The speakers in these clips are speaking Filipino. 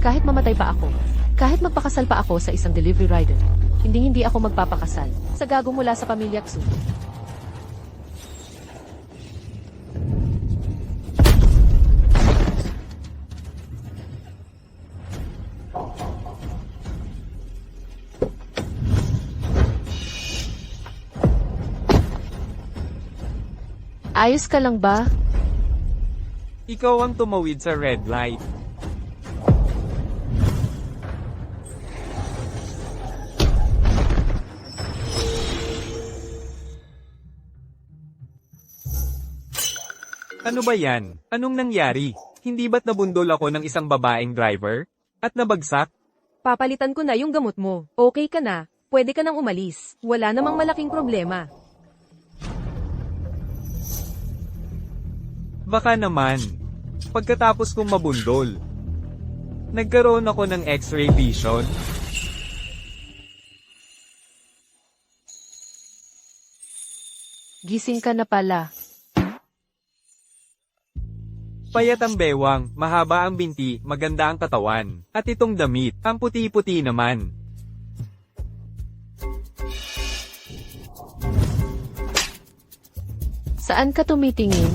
Kahit mamatay pa ako, kahit magpakasal pa ako sa isang delivery rider, hindi ako magpapakasal sa gago mula sa pamilya Xu. Ayos ka lang ba? Ikaw ang tumawid sa red light. Ano ba yan? Anong nangyari? Hindi ba't nabundol ako ng isang babaeng driver? At nabagsak? Papalitan ko na yung gamot mo. Okay ka na, pwede ka nang umalis. Wala namang malaking problema. Baka naman. Pagkatapos kong mabundol, nagkaroon ako ng X-ray vision. Gising ka na pala. Payat ang bewang, mahaba ang binti, maganda ang katawan. At itong damit, ang puti-puti naman. Saan ka tumitingin?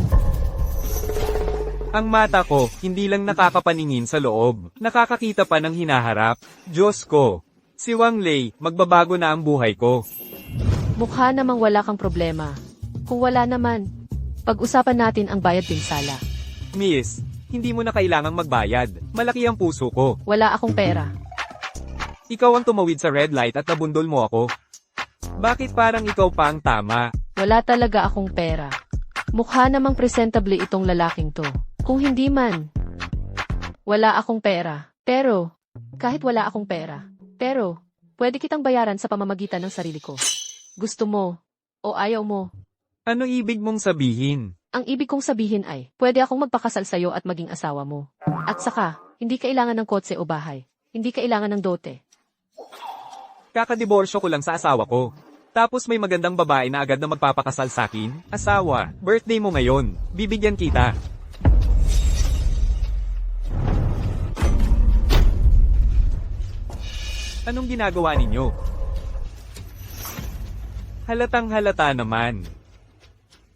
Ang mata ko, hindi lang nakakapaningin sa loob, nakakakita pa ng hinaharap. Diyos ko! Si Wang Lei, magbabago na ang buhay ko. Mukha namang wala kang problema. Kung wala naman, pag-usapan natin ang bayad pinsala. Miss, hindi mo na kailangang magbayad. Malaki ang puso ko. Wala akong pera. Ikaw ang tumawid sa red light at nabundol mo ako. Bakit parang ikaw pa ang tama? Wala talaga akong pera. Mukha namang presentable itong lalaking to. Kung hindi man, wala akong pera. Pero, kahit wala akong pera, pwede kitang bayaran sa pamamagitan ng sarili ko. Gusto mo, o ayaw mo. Ano ibig mong sabihin? Ang ibig kong sabihin ay, pwede akong magpakasal sa'yo at maging asawa mo. At saka, hindi kailangan ng kotse o bahay. Hindi kailangan ng dote. Kakadiborsyo ko lang sa asawa ko. Tapos may magandang babae na agad na magpapakasal sa akin. Asawa, birthday mo ngayon. Bibigyan kita. Anong ginagawa ninyo? Halatang halata naman.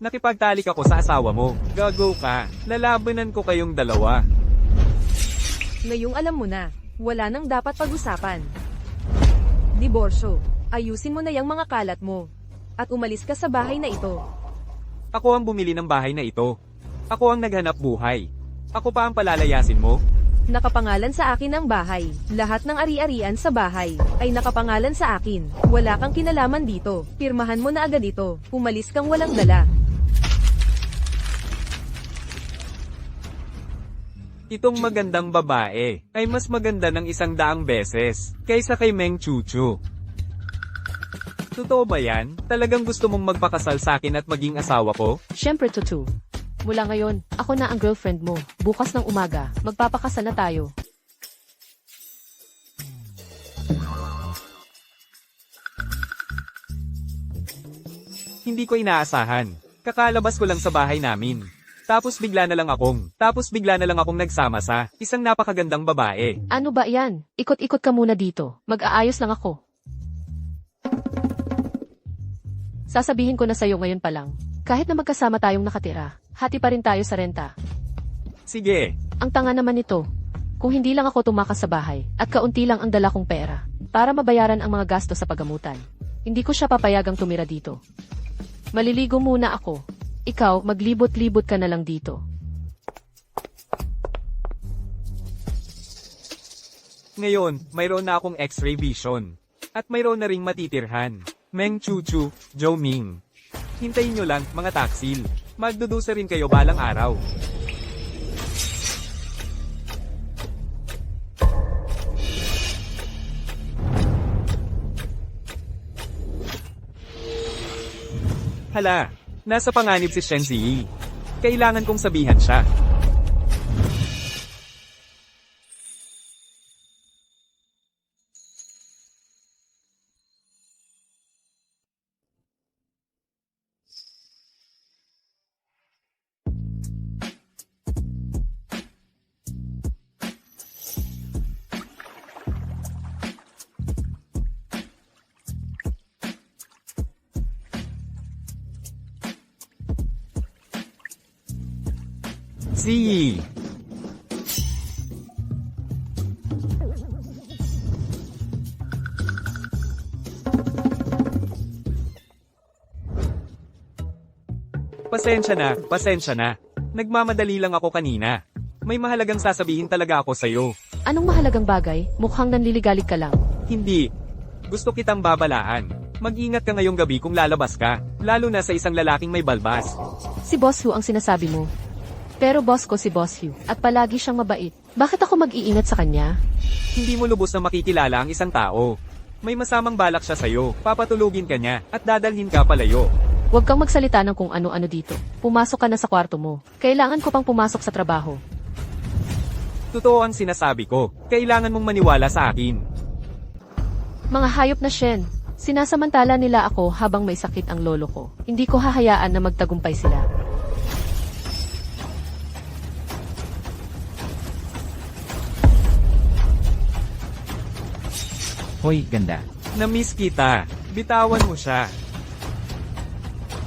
Nakipagtalik ako sa asawa mo. Gago ka. Lalabanan ko kayong dalawa. Ngayong alam mo na, wala nang dapat pag-usapan. Diborsyo, ayusin mo na yung mga kalat mo. At umalis ka sa bahay na ito. Ako ang bumili ng bahay na ito. Ako ang naghanap buhay. Ako pa ang palalayasin mo? Nakapangalan sa akin ang bahay. Lahat ng ari-arian sa bahay ay nakapangalan sa akin. Wala kang kinalaman dito. Pirmahan mo na agad ito. Umalis kang walang dala. Itong magandang babae ay mas maganda ng 100 beses kaysa kay Meng Chuchu. Totoo ba yan? Talagang gusto mong magpakasal sa akin at maging asawa ko? Siyempre, Tutu. Mula ngayon, ako na ang girlfriend mo. Bukas ng umaga, magpapakasal na tayo. Hindi ko inaasahan. Kakalabas ko lang sa bahay namin. Tapos bigla na lang akong nagsama sa isang napakagandang babae. Ano ba yan? Ikot-ikot ka muna dito. Mag-aayos lang ako. Sasabihin ko na sa'yo ngayon pa lang. Kahit na magkasama tayong nakatira, hati pa rin tayo sa renta. Sige. Ang tanga naman nito. Kung hindi lang ako tumakas sa bahay, at kaunti lang ang dala kong pera, para mabayaran ang mga gasto sa pagamutan, hindi ko siya papayagang tumira dito. Maliligo muna ako. Ikaw, maglibot-libot ka na lang dito. Ngayon, mayroon na akong X-ray vision. At mayroon na ring matitirhan. Meng Chuchu, Zhou Ming. Hintayin nyo lang, mga taksil. Magdudusa rin kayo balang araw. Hala, nasa panganib si Shen Ziyi. Kailangan kong sabihan siya. Si. Pasensya na. Nagmamadali lang ako kanina. May mahalagang sasabihin talaga ako sa'yo. Anong mahalagang bagay? Mukhang nanliligalig ka lang. Hindi. Gusto kitang babalaan. Mag-ingat ka ngayong gabi kung lalabas ka, lalo na sa isang lalaking may balbas. Si Boss Hu ang sinasabi mo. Pero boss ko si Boss Hu, at palagi siyang mabait. Bakit ako mag-iingat sa kanya? Hindi mo lubos na makikilala ang isang tao. May masamang balak siya sa'yo, papatulugin ka niya, at dadalhin ka palayo. Huwag kang magsalita ng kung ano-ano dito. Pumasok ka na sa kwarto mo. Kailangan ko pang pumasok sa trabaho. Totoo ang sinasabi ko, kailangan mong maniwala sa akin. Mga hayop na Shen, sinasamantala nila ako habang may sakit ang lolo ko. Hindi ko hahayaan na magtagumpay sila. Hoy, ganda. Na-miss kita, bitawan mo siya.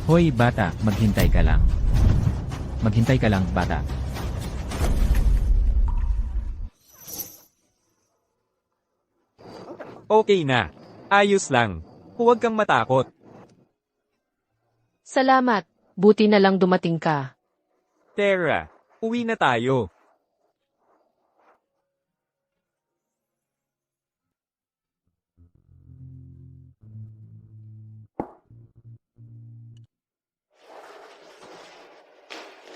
Hoy, bata, maghintay ka lang. Maghintay ka lang, bata. Okay na. Ayos lang. Huwag kang matakot. Salamat. Buti na lang dumating ka. Tara, uwi na tayo.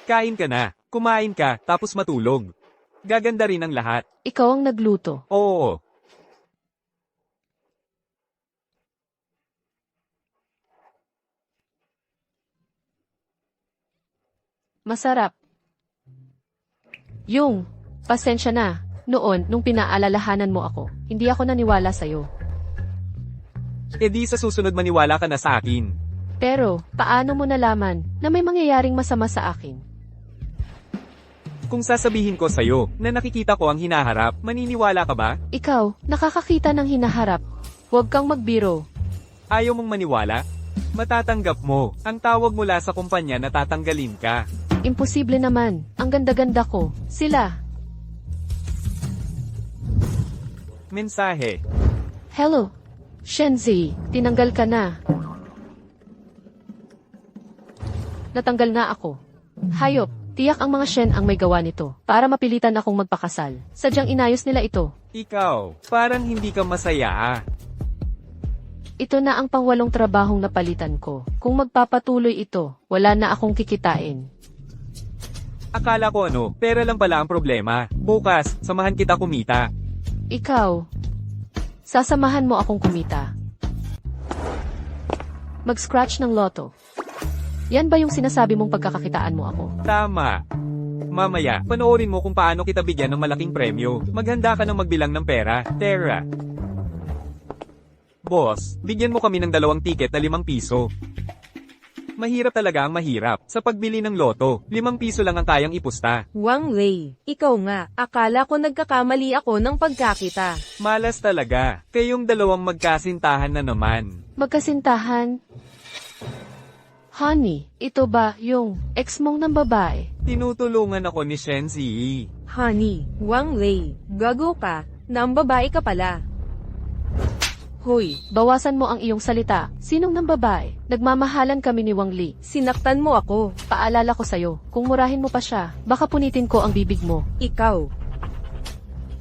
Kain ka na, kumain ka, tapos matulog. Gaganda rin ang lahat. Ikaw ang nagluto. Oo. Masarap. Yung, pasensya na. Noon, nung pinaalalahanan mo ako, hindi ako naniwala sa'yo. E di sa susunod maniwala ka na sa akin. Pero, paano mo nalaman na may mangyayaring masama sa akin? Kung sasabihin ko sa'yo na nakikita ko ang hinaharap, maniniwala ka ba? Ikaw, nakakakita ng hinaharap. Huwag kang magbiro. Ayaw mong maniwala? Matatanggap mo. Ang tawag mula sa kumpanya na tatanggalin ka. Imposible naman. Ang ganda-ganda ko. Sila. Mensahe. Hello. Shenzi, tinanggal ka na. Natanggal na ako. Hayop, tiyak ang mga Shen ang may gawa nito para mapilitan akong magpakasal. Sadyang inayos nila ito. Ikaw, parang hindi ka masaya ah. Ito na ang pangwalong trabahong napalitan ko. Kung magpapatuloy ito, wala na akong kikitain. Akala ko pera lang pala ang problema. Bukas, samahan kita kumita. Ikaw, sasamahan mo akong kumita. Mag-scratch ng loto. Yan ba yung sinasabi mong pagkakakitaan mo ako? Tama. Mamaya, panoorin mo kung paano kita bigyan ng malaking premyo. Maghanda ka ng magbilang ng pera, Tara. Boss, bigyan mo kami ng 2 tiket na 5 piso. Mahirap talaga ang mahirap. Sa pagbili ng loto, 5 piso lang ang kayang ipusta. Wang Lei, ikaw nga, akala ko nagkakamali ako ng pagkakita. Malas talaga. Kayong 2 magkasintahan na naman. Magkasintahan? Honey, ito ba yung ex mong ng babae? Tinutulungan ako ni Shenzi. Honey, Wang Lei, gago ka, nang babae ka pala. Hoy, Bawasan mo ang iyong salita. Sinong ng babae? Nagmamahalan kami ni Wang Li. sinaktan mo ako, Paalala ko sa'yo, kung murahin mo pa siya, baka punitin ko ang bibig mo. ikaw.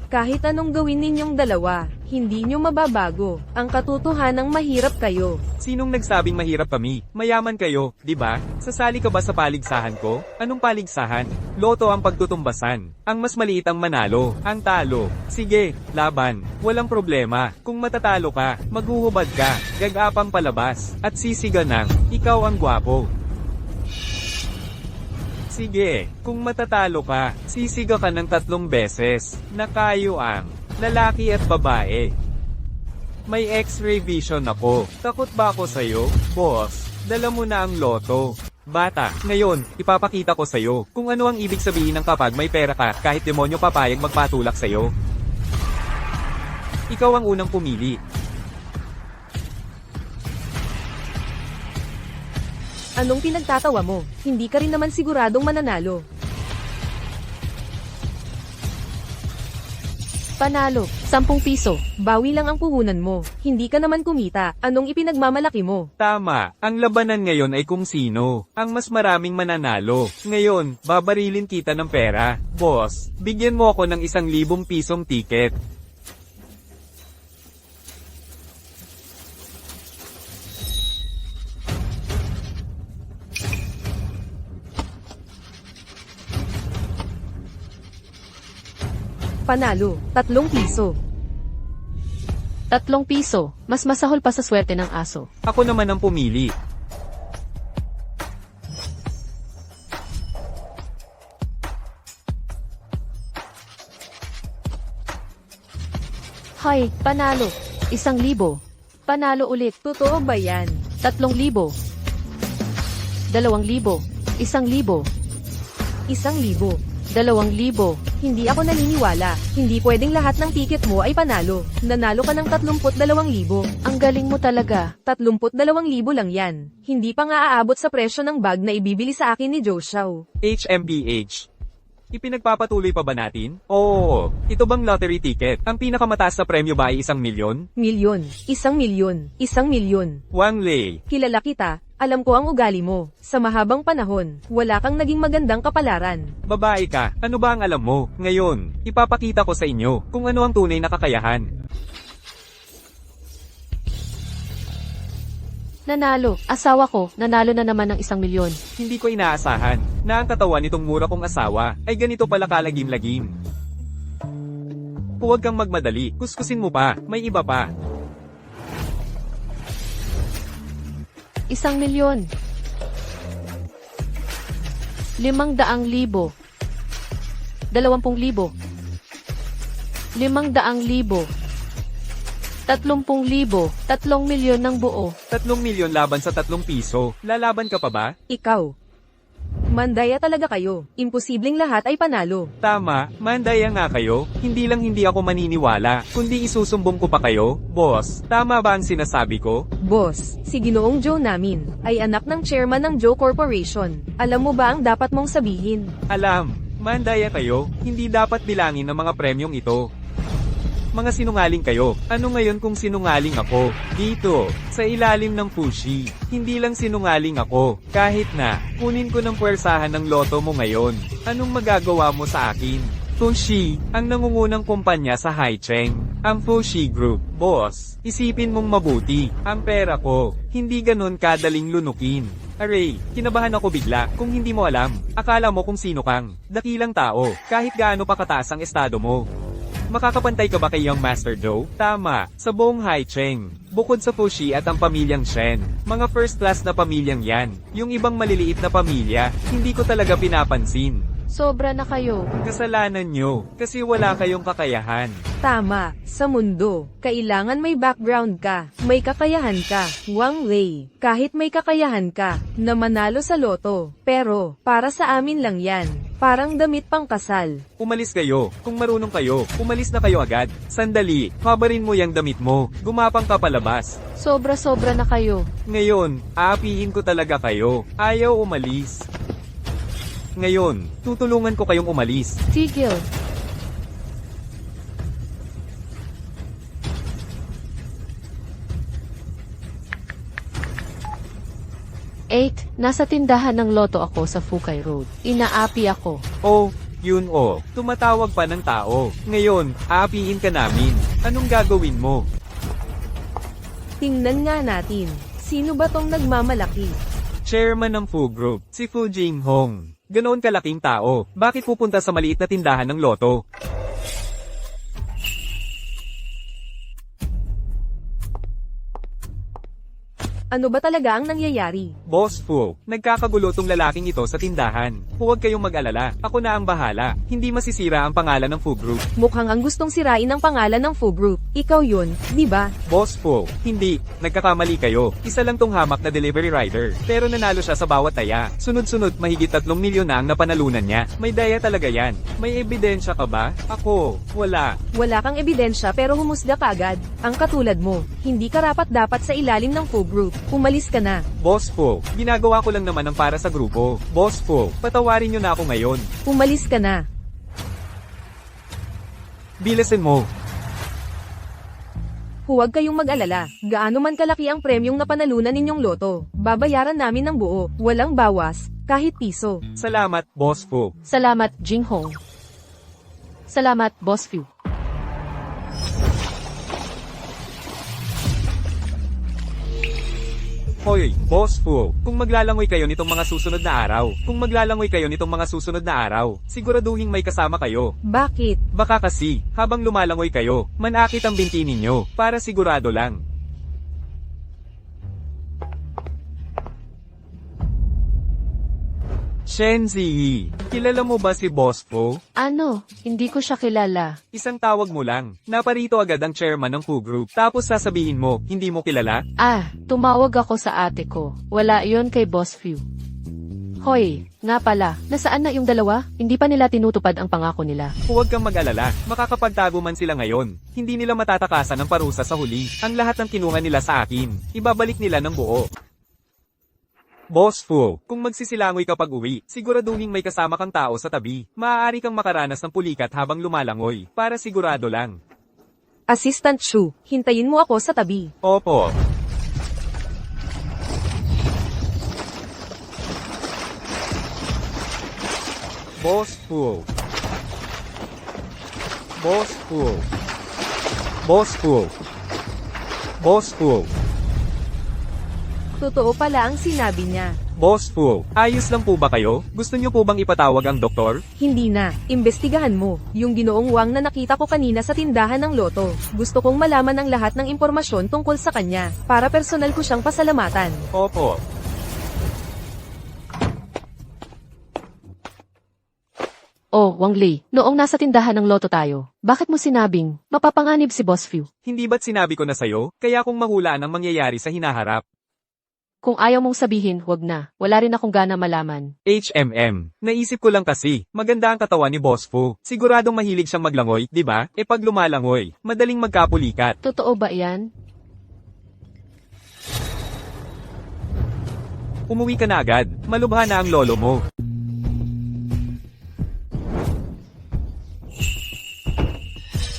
Kahit anong gawin ninyong dalawa, hindi nyo mababago. Ang katotohanang mahirap kayo. Sinong nagsabing mahirap kami? Mayaman kayo, di ba? Sasali ka ba sa paligsahan ko? Anong paligsahan? Loto ang pagtutumbasan. Ang mas maliit ang manalo, ang talo. Sige, laban. Walang problema. Kung matatalo ka, maghuhubad ka, gag-apang palabas, at sisiga ng, ikaw ang gwapo. Sige, kung matatalo ka, sisiga ka ng 3 beses, na kayo ang lalaki at babae. May X-ray vision ako. Takot ba ako sa'yo? Boss, dala mo na ang loto. Bata, ngayon, ipapakita ko sa'yo kung ano ang ibig sabihin ng kapag may pera ka kahit demonyo papayag magpatulak sa'yo. Ikaw ang unang pumili. Anong pinagtatawa mo? Hindi ka rin naman siguradong mananalo. Panalo, 10 piso. Bawi lang ang puhunan mo. Hindi ka naman kumita. Anong ipinagmamalaki mo? Tama, ang labanan ngayon ay kung sino ang mas maraming mananalo. Ngayon, babarilin kita ng pera. Boss, bigyan mo ako ng 1,000 pisong ticket. Panalo, 3 piso. 3 piso, mas masahol pa sa swerte ng aso. Ako naman ang pumili. Hay, panalo. 1,000. Panalo ulit. Totoo ba yan? 3,000. 2,000. 1,000. 1,000. 2,000. Hindi ako naniniwala. Hindi pwedeng lahat ng ticket mo ay panalo. Nanalo ka ng 32,000. Ang galing mo talaga. 32,000 lang yan. Hindi pa nga aabot sa presyo ng bag na ibibili sa akin ni Joe Xiao. HMBH. Ipinagpapatuloy pa ba natin? Oo. Ito bang lottery ticket? Ang pinakamataas na premyo ba ay 1,000,000? Milyon. 1,000,000. 1,000,000. Wang Lei. Kilala kita. Alam ko ang ugali mo. Sa mahabang panahon, wala kang naging magandang kapalaran. Babae ka, ano ba ang alam mo? Ngayon, ipapakita ko sa inyo kung ano ang tunay na kakayahan. Nanalo. Asawa ko, nanalo na naman ng 1,000,000. Hindi ko inaasahan na ang katawan nitong mura kong asawa ay ganito pala kalagim-lagim. Huwag kang magmadali, kuskusin mo pa, may iba pa. 1,000,000. 500,000. 20,000. 500,000. 30,000. 3,000,000 ng buo. 3,000,000 laban sa 3 piso. Lalaban ka pa ba? Ikaw. Mandaya talaga kayo. Imposibleng lahat ay panalo. Tama, mandaya nga kayo. Hindi lang hindi ako maniniwala, kundi isusumbong ko pa kayo. Boss, tama ba ang sinasabi ko? Boss, si Ginoong Joe namin, ay anak ng chairman ng Joe Corporation. Alam mo ba ang dapat mong sabihin? Alam, mandaya kayo. Hindi dapat bilangin ang mga premyong ito. Mga sinungaling kayo. Ano ngayon kung sinungaling ako? Dito, sa ilalim ng pushi. Hindi lang sinungaling ako. Kahit na, kunin ko ng puwersahan ng loto mo ngayon. Anong magagawa mo sa akin? Fushi, ang nangungunang kumpanya sa Haicheng. Ang Fushi Group. Boss, isipin mong mabuti. Ang pera ko, hindi ganon kadaling lunukin. Aray, kinabahan ako bigla, kung hindi mo alam. Akala mo kung sino kang dakilang tao, kahit gaano pa kataas ang estado mo. Makakapantay ka ba kay Young Master Joe? Tama, sa buong Haicheng. Bukod sa Fushi at ang pamilyang Shen, mga first class na pamilyang yan. Yung ibang maliliit na pamilya, hindi ko talaga pinapansin. Sobra na kayo. Kasalanan nyo, kasi wala kayong kakayahan. Tama, sa mundo, kailangan may background ka, may kakayahan ka, Wang Lei. Kahit may kakayahan ka, na manalo sa loto. Pero, para sa amin lang yan. Parang damit pang kasal. Umalis kayo, kung marunong kayo, umalis na kayo agad. Sandali, kabarin mo yung damit mo, gumapang ka palabas. Sobra-sobra na kayo. Ngayon, aapihin ko talaga kayo. Ayaw umalis. Ngayon, tutulungan ko kayong umalis. Tigil. Nasa tindahan ng loto ako sa Fukay Road. Inaapi ako. Oh, yun oh. Tumatawag pa ng tao. Ngayon, aapihin ka namin. Anong gagawin mo? Tingnan nga natin. Sino ba tong nagmamalaki? Chairman ng Fu Group, si Fu Jinghong. Ganoon kalaking tao. Bakit pupunta sa maliit na tindahan ng loto? Ano ba talaga ang nangyayari? Boss Fu, nagkakagulo tong lalaking ito sa tindahan. Huwag kayong mag-alala, ako na ang bahala. Hindi masisira ang pangalan ng Fu Group. Mukhang ang gustong sirain ang pangalan ng Fu Group. Ikaw yun, di ba? Boss Fu, hindi. Nagkakamali kayo. Isa lang tong hamak na delivery rider. Pero nanalo siya sa bawat taya. Sunod-sunod, mahigit 3 milyon na ang napanalunan niya. May daya talaga yan. May ebidensya ka ba? Ako, wala. Wala kang ebidensya pero humusga ka agad. Ang katulad mo, hindi ka rapat-dapat sa ilalim ng Fu Group. Umalis ka na. Boss Fu, ginagawa ko lang naman ang para sa grupo. Boss Fu, patawarin niyo na ako ngayon. Umalis ka na. Bilisin mo. Huwag kayong mag-alala. Gaano man kalaki ang premyong napanalunan ninyong loto, babayaran namin ng buo, walang bawas, kahit piso. Salamat, Boss Fu. Salamat, Jinghong. Salamat, Boss Fu. Hoy, Boss Fu, kung maglalangoy kayo nitong mga susunod na araw, siguraduhin may kasama kayo. Bakit? Baka kasi, habang lumalangoy kayo, manakit ang binti ninyo, para sigurado lang. Shen Ziyi, kilala mo ba si Boss Fu? Ano? Hindi ko siya kilala. Isang tawag mo lang, naparito agad ang chairman ng Fu Group, tapos sasabihin mo, hindi mo kilala? Ah, tumawag ako sa ate ko. Wala yon kay Boss Fu. Hoy, nga pala, nasaan na yung dalawa? Hindi pa nila tinutupad ang pangako nila. Huwag kang mag-alala, makakapagtago man sila ngayon. Hindi nila matatakasan ng parusa sa huli. Ang lahat ng kinuha nila sa akin, ibabalik nila ng buo. Boss Fu, kung magsisilangoy kapag uwi, siguraduhin may kasama kang tao sa tabi. Maaari kang makaranas ng pulikat habang lumalangoy, para sigurado lang. Assistant Shu, hintayin mo ako sa tabi. Opo. Boss Fu. Boss Fu. Boss Fu. Boss Fu. Totoo pala ang sinabi niya. Boss Fu, ayos lang po ba kayo? Gusto niyo po bang ipatawag ang doktor? Hindi na. Imbestigahan mo. Yung ginoong Wang na nakita ko kanina sa tindahan ng loto. Gusto kong malaman ang lahat ng impormasyon tungkol sa kanya, para personal ko siyang pasalamatan. Opo. Oh, Wang Lei, noong nasa tindahan ng loto tayo, bakit mo sinabing, mapapanganib si Boss Fu? Hindi ba't sinabi ko na sa'yo? Kaya kung mahulaan ang mangyayari sa hinaharap. Kung ayaw mong sabihin, wag na. Wala rin akong gana malaman. HMM. Naisip ko lang kasi, maganda ang katawan ni Boss Fu. Siguradong mahilig siyang maglangoy, di ba? E pag lumalangoy, madaling magkapulikat. Totoo ba yan? Umuwi ka na agad. Malubha na ang lolo mo.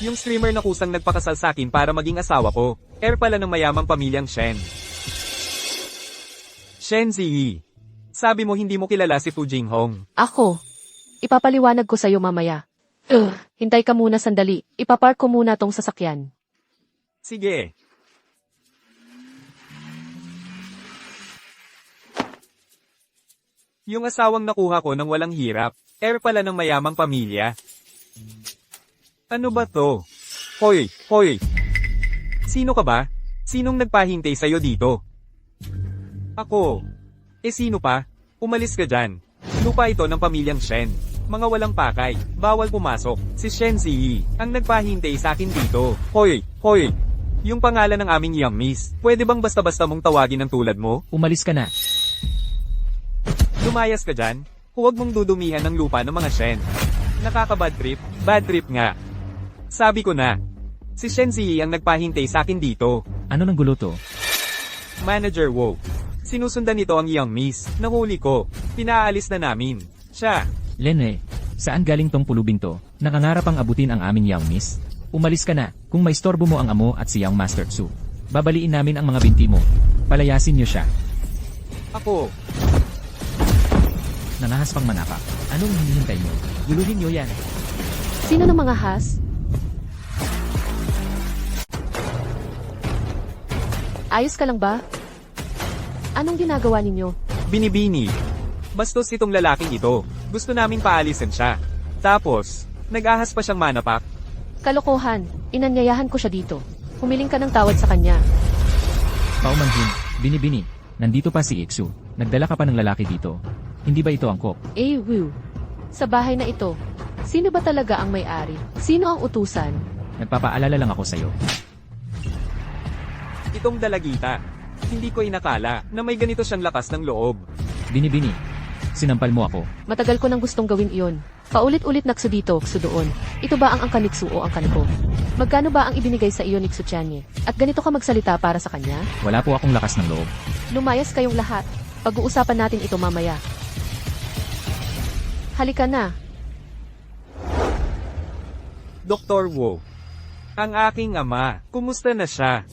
Yung streamer na kusang nagpakasal sa akin para maging asawa ko. Heir pala ng mayamang pamilyang Shen. Shen Ziyi. Sabi mo hindi mo kilala si Fu Jinghong. Ako. Ipapaliwanag ko sa'yo mamaya. Hintay ka muna sandali. Ipapark ko muna tong sasakyan. Sige. Yung asawang nakuha ko nang walang hirap. Heir pala ng mayamang pamilya. Ano ba to? Hoy, hoy. Sino ka ba? Sinong nagpahintay sa'yo dito? Ako. Eh sino pa? Umalis ka dyan. Lupa ito ng pamilyang Shen. Mga walang pakay. Bawal pumasok. Si Shen Ziyi ang nagpahintay sa akin dito. Hoy, hoy. Yung pangalan ng aming young miss. Pwede bang basta-basta mong tawagin ng tulad mo? Umalis ka na. Lumayas ka dyan. Huwag mong dudumihan ng lupa ng mga Shen. Nakaka-bad trip? Bad trip nga. Sabi ko na. Si Shen Ziyi ang nagpahintay sa akin dito. Ano nang gulo to? Manager Wo. Sinusundan nito ang young miss. Nahuli ko. Pinaalis na namin. Siya. Lene, saan galing tong pulubing to? Nakangarap ang abutin ang aming young miss? Umalis ka na, kung maistorbo mo ang amo at si young Master Tsu. Babaliin namin ang mga binti mo. Palayasin niyo siya. Ako. Nangahas pang manapak. Anong hinihintay mo? Guluhin niyo yan. Sino ng mga has? Ayos ka lang ba? Anong ginagawa ninyo? Binibini. Bastos itong lalaking ito. Gusto naming paalisin siya. Tapos, nag-ahas pa siyang manapak. Kalokohan. Inanyayahan ko siya dito. Humiling ka ng tawad sa kanya. Paumanhin, binibini. Nandito pa si Iksu. Nagdala ka pa ng lalaki dito. Hindi ba ito angkop? Wu. Sa bahay na ito, sino ba talaga ang may-ari? Sino ang utusan? Nagpapaalala lang ako sa'yo. Itong dalagita. Hindi ko inakala na may ganito siyang lakas ng loob. Binibini. Sinampal mo ako. Matagal ko nang gustong gawin iyon. Paulit-ulit nakso dito, kso doon. Ito ba ang angkaniksu o ang kaniko? Magkano ba ang ibinigay sa iyo ni Ksuchanye? At ganito ka magsalita para sa kanya? Wala po akong lakas ng loob. Lumayas kayong lahat. Pag-uusapan natin ito mamaya. Halika na. Dr. Wu. Ang aking ama, kumusta na siya?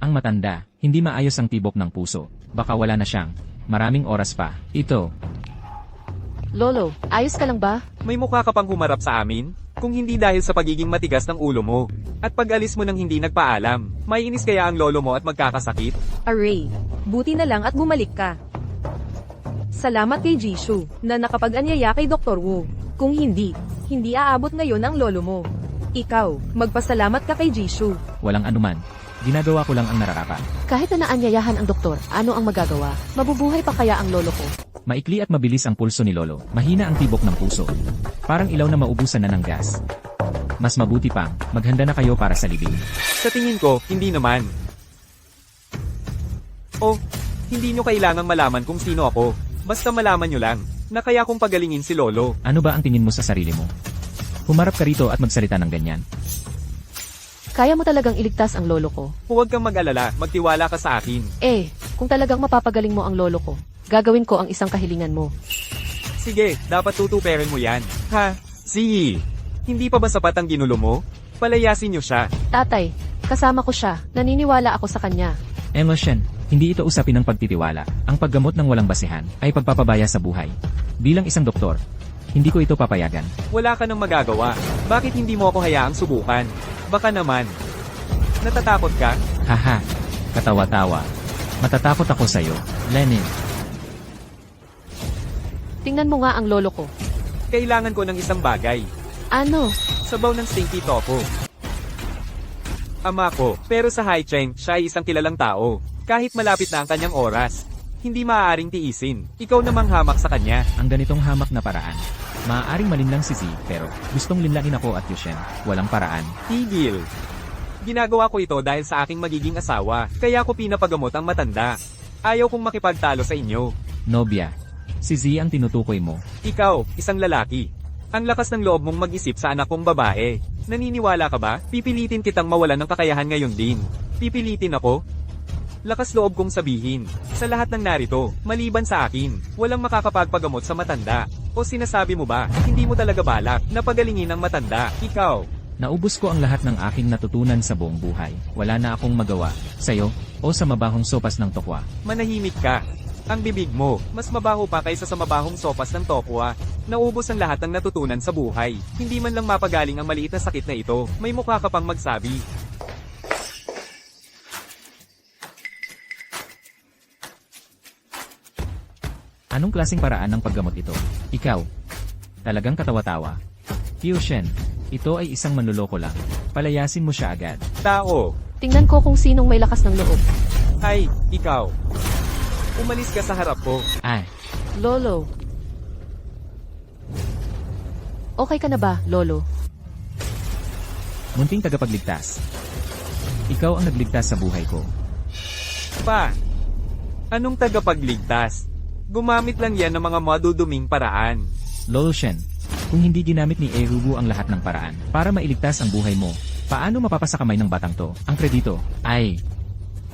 Ang matanda, hindi maayos ang tibok ng puso. Baka wala na siyang maraming oras pa. Ito, Lolo, ayos ka lang ba? May mukha ka pang humarap sa amin? Kung hindi dahil sa pagiging matigas ng ulo mo, at pag-alis mo nang hindi nagpaalam, maiinis kaya ang lolo mo at magkakasakit? Array, buti na lang at bumalik ka. Salamat kay Jishu, na nakapag-anyaya kay Dr. Wu. Kung hindi aabot ngayon ang lolo mo. Ikaw, magpasalamat ka kay Jishu. walang anuman. Ginagawa ko lang ang nararapat. Kahit na naanyayahan ang doktor, ano ang magagawa? Mabubuhay pa kaya ang lolo ko? Maikli at mabilis ang pulso ni Lolo. Mahina ang tibok ng puso. Parang ilaw na maubusan na ng gas. Mas mabuti pang, maghanda na kayo para sa libing. Sa tingin ko, hindi naman. Oh, hindi nyo kailangang malaman kung sino ako. Basta malaman nyo lang, na kaya kong pagalingin si lolo. Ano ba ang tingin mo sa sarili mo? Humarap ka rito at magsalita ng ganyan. Kaya mo talagang iligtas ang lolo ko? Huwag kang mag-alala, magtiwala ka sa akin. Kung talagang mapapagaling mo ang lolo ko, gagawin ko ang isang kahilingan mo. Sige, dapat tutuperin mo yan. Ha? Si. Hindi pa ba sapat ang ginulo mo? Palayasin nyo siya. Tatay, kasama ko siya, naniniwala ako sa kanya. Emosyon, hindi ito usapin ng pagtitiwala. Ang paggamot ng walang basehan ay pagpapabaya sa buhay. Bilang isang doktor, hindi ko ito papayagan. Wala ka nang magagawa. Bakit hindi mo ako hayaang subukan? Baka naman. Natatakot ka? Haha, katawa-tawa. Matatakot ako sa'yo, Lenin. Tingnan mo nga ang lolo ko. Kailangan ko ng isang bagay. Ano? Sabaw ng stinky tofu. Ama ko, pero sa Hai Cheng, siya ay isang kilalang tao. Kahit malapit na ang kanyang oras, hindi maaaring tiisin. Ikaw namang hamak sa kanya. Ang ganitong hamak na paraan. Maaaring malinlang si Z, pero gustong linlangin ako at Yushen. Walang paraan. Tigil. Ginagawa ko ito dahil sa aking magiging asawa, kaya ko pinapagamot ang matanda. Ayaw kong makipagtalo sa inyo. Nobya, si Z ang tinutukoy mo. Ikaw, isang lalaki. Ang lakas ng loob mong mag-isip sa anak kong babae. Naniniwala ka ba? Pipilitin kitang mawalan ng kakayahan ngayon din. Pipilitin ako? Lakas loob kong sabihin, sa lahat ng narito, maliban sa akin, walang makakapagpagamot sa matanda. O sinasabi mo ba, hindi mo talaga balak na pagalingin ang matanda, ikaw? Naubos ko ang lahat ng aking natutunan sa buong buhay. Wala na akong magawa, sa'yo, o sa mabahong sopas ng tokwa. Manahimik ka. Ang bibig mo, mas mabaho pa kaysa sa mabahong sopas ng tokwa. Naubos ang lahat ng natutunan sa buhay. Hindi man lang mapagaling ang maliit na sakit na ito. May mukha ka pang magsabi. Anong klaseng paraan ng paggamot ito? Ikaw. Talagang katawa-tawa. Yushen, ito ay isang manloloko lang. Palayasin mo siya agad. Tao. Tingnan ko kung sinong may lakas ng loob. Ay, ikaw. Umalis ka sa harap ko. Ay, Lolo. Okay ka na ba, Lolo? munting tagapagligtas. Ikaw ang nagligtas sa buhay ko. Pa. Anong tagapagligtas? Gumamit lang yan ng mga maduduming paraan. Lolo Shen, kung hindi ginamit ni Erubu ang lahat ng paraan para mailigtas ang buhay mo, paano mapapasakamay ng batang to? Ang kredito ay...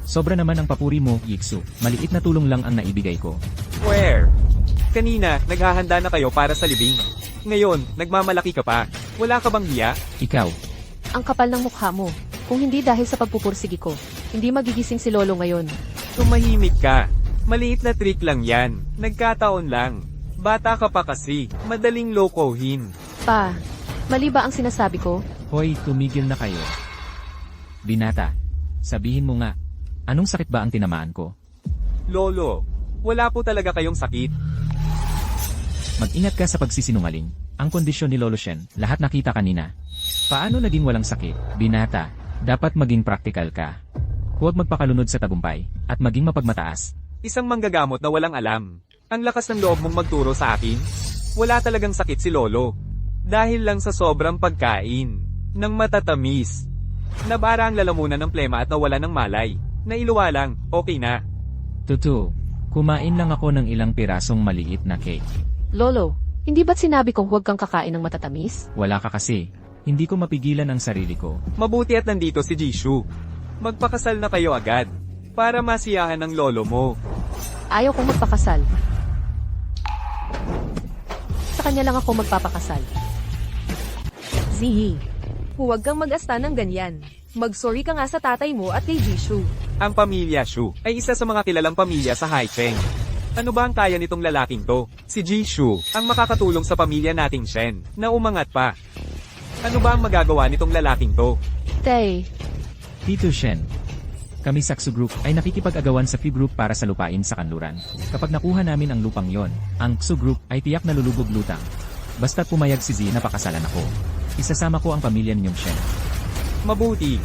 Sobra naman ang papuri mo, Yiksu. Maliit na tulong lang ang naibigay ko. Where? Kanina, naghahanda na kayo para sa libing. Ngayon, nagmamalaki ka pa. Wala ka bang hiya? Ikaw, Ang kapal ng mukha mo. Kung hindi dahil sa pagpupursigi ko, hindi magigising si Lolo ngayon. Tumahimik ka. Maliit na trick lang yan. Nagkataon lang. Bata ka pa kasi. Madaling lokohin. Pa, mali ba ang sinasabi ko? hoy, tumigil na kayo. Binata, sabihin mo nga, anong sakit ba ang tinamaan ko? Lolo, wala po talaga kayong sakit. Mag-ingat ka sa pagsisinungaling. Ang kondisyon ni Lolo Shen, lahat nakita kanina. Paano naging walang sakit? Binata, dapat maging praktikal ka. Huwag magpakalunod sa tagumpay, at maging mapagmataas. Isang manggagamot na walang alam. Ang lakas ng loob mong magturo sa akin? Wala talagang sakit si Lolo. Dahil lang sa sobrang pagkain. Ng matatamis. Nabara ang lalamunan ng plema at nawala ng malay. Nailuwa lang, okay na. Tutu, kumain lang ako ng ilang pirasong maliit na cake. Lolo, hindi ba't sinabi kong huwag kang kakain ng matatamis? Wala ka kasi. Hindi ko mapigilan ang sarili ko. Mabuti at nandito si Jishu. Magpakasal na kayo agad. Para masiyahan ng lolo mo. Ayaw kong magpakasal. kanya lang ako magpapakasal. Ziyi. Huwag kang mag-asta ng ganyan. Mag-sorry ka nga sa tatay mo at kay Jishu. Ang pamilya Shu ay isa sa mga kilalang pamilya sa Haicheng. Ano ba ang kaya nitong lalaking to? Si Jishu, ang makakatulong sa pamilya nating Shen, na umangat pa. Ano ba ang magagawa nitong lalaking to? Tay, Tito Shen. Kami Saksu Group ay nakikipag-agawan sa Phi Group para sa lupain sa kanluran. Kapag nakuha namin ang lupang yon, ang Ksu Group ay tiyak na lulubog lutang. Basta't pumayag si Z na pakasalan ako. Isasama ko ang pamilya ninyong Shen. Mabuti.